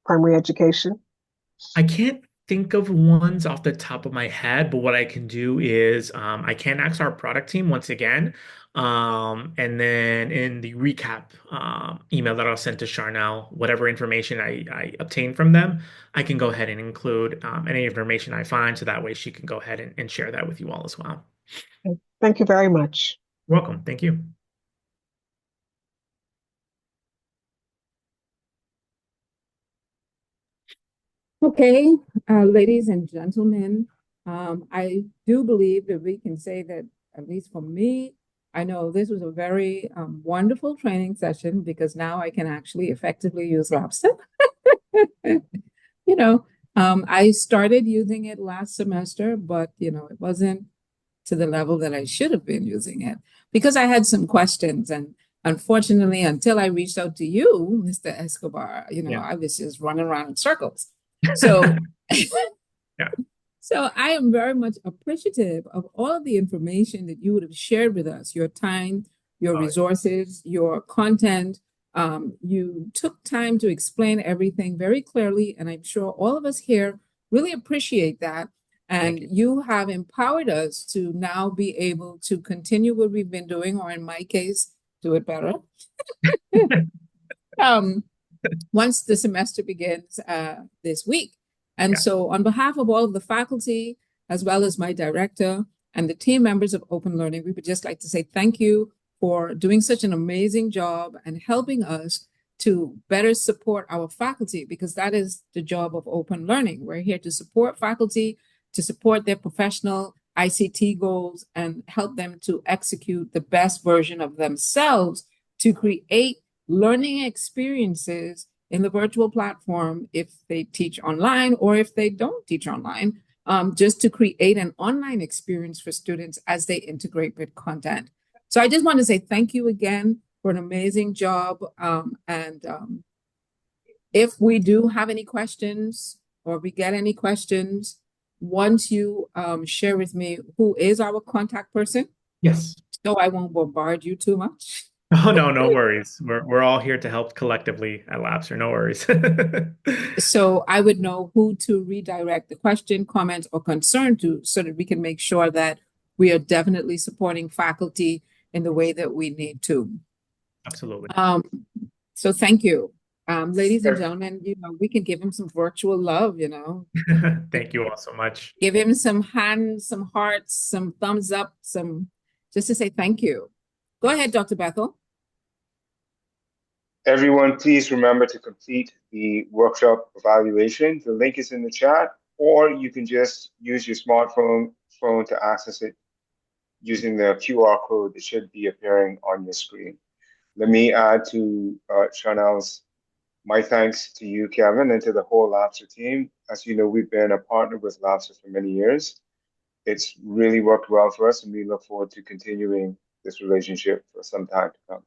primary education? I can't think of ones off the top of my head, but what I can do is I can ask our product team once again. And then in the recap email that I'll send to Charnel, whatever information I obtain from them, I can go ahead and include any information I find so that way she can go ahead and share that with you all as well. Thank you very much. You're welcome. Thank you. Okay, ladies and gentlemen, I do believe that we can say that, at least for me, I know this was a very wonderful training session because now I can actually effectively use Labster. You know, I started using it last semester, but it wasn't to the level that I should have been using it because I had some questions. And unfortunately, until I reached out to you, Mr. Escobar, Yeah. I was just running around in circles. So, Yeah. so I am very much appreciative of all of the information that you would have shared with us, your time, your Oh, yeah. resources, your content. You took time to explain everything very clearly, and I'm sure all of us here really appreciate that. Thank And you have empowered us to now be able to continue what we've been doing, or in my case, do it better. Um, once the semester begins this week. And Yeah. so, on behalf of all of the faculty, as well as my director and the team members of Open Learning, we would just like to say thank you for doing such an amazing job and helping us to better support our faculty, because that is the job of Open Learning. We're here to support faculty, to support their professional ICT goals and help them to execute the best version of themselves to create learning experiences in the virtual platform if they teach online or if they don't teach online, just to create an online experience for students as they integrate with content. So I just want to say thank you again for an amazing job. If we do have any questions or we get any questions, once you share with me who is our contact person, Yes. so I won't bombard you too much. Oh, no, no worries. We're all here to help collectively at Labster. No worries. So I would know who to redirect the question, comment, or concern to so that we can make sure that we are definitely supporting faculty in the way that we need to. Absolutely. So thank you. Ladies and Ev- gentlemen, we can give him some virtual love, Thank you all so much. give him some hands, some hearts, some thumbs up, just to say thank you. Go ahead, Dr. Bethel. Everyone, please remember to complete the workshop evaluation. The link is in the chat, or you can just use your smartphone to access it using the QR code that should be appearing on your screen. Let me add to Chanel's my thanks to you, Kevin, and to the whole Labster team. As you know, we've been a partner with Labster for many years. It's really worked well for us, and we look forward to continuing this relationship for some time to come.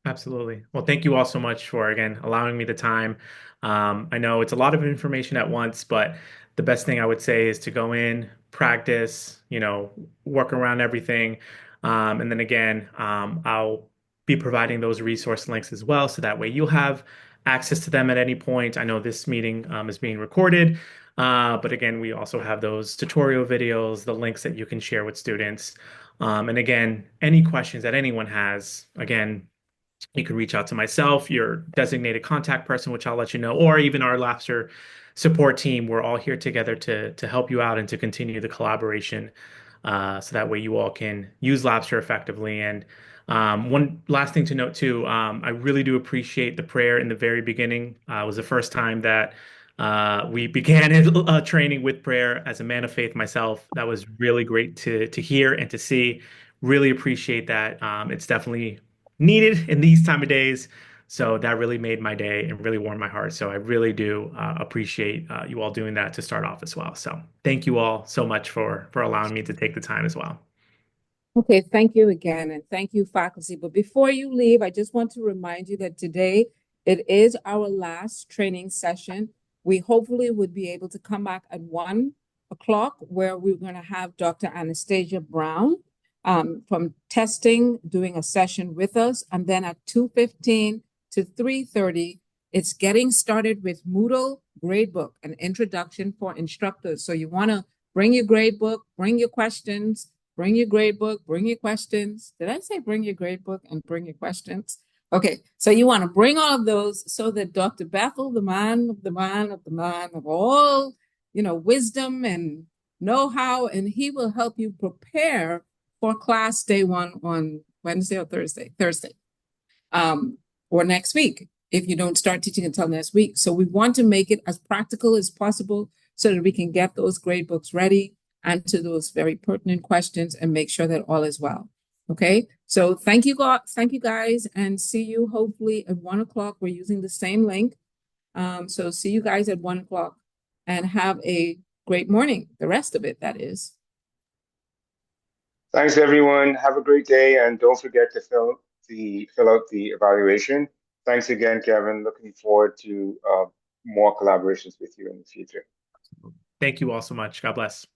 Absolutely. Well, thank you all so much for, again, allowing me the time. I know it's a lot of information at once, but the best thing I would say is to go in, practice, work around everything. And then again, I'll be providing those resource links as well. So that way you'll have access to them at any point. I know this meeting is being recorded. But again, we also have those tutorial videos, the links that you can share with students. And again, any questions that anyone has, again, you can reach out to myself, your designated contact person, which I'll let you know, or even our Labster support team. We're all here together to help you out and to continue the collaboration, so that way you all can use Labster effectively. And one last thing to note too, I really do appreciate the prayer in the very beginning. It was the first time that we began training with prayer as a man of faith myself. That was really great to hear and to see. Really appreciate that. It's definitely needed in these time of days. So that really made my day and really warmed my heart. So I really do appreciate you all doing that to start off as well. So thank you all so much for allowing me to take the time as well. Okay, thank you again, and thank you, faculty. But before you leave, I just want to remind you that today it is our last training session. We hopefully would be able to come back at 1 o'clock, where we're going to have Dr. Anastasia Brown from testing doing a session with us, and then at 2:15 to 3:30, it's getting started with Moodle Gradebook, an introduction for instructors. So you want to bring your gradebook, bring your questions. Bring your gradebook, bring your questions. Did I say bring your gradebook and bring your questions? Okay, so you want to bring all of those so that Dr. Bethel, the man of all, wisdom and know-how, and he will help you prepare for class day one on Wednesday or Thursday, or next week, if you don't start teaching until next week. So we want to make it as practical as possible so that we can get those gradebooks ready, answer those very pertinent questions, and make sure that all is well. Okay, so thank you guys, and see you hopefully at 1 o'clock. We're using the same link. So see you guys at 1 o'clock, and have a great morning. The rest of it, that is. Thanks, everyone. Have a great day, and don't forget to fill out the evaluation. Thanks again, Kevin. Looking forward to more collaborations with you in the future. Thank you all so much. God bless.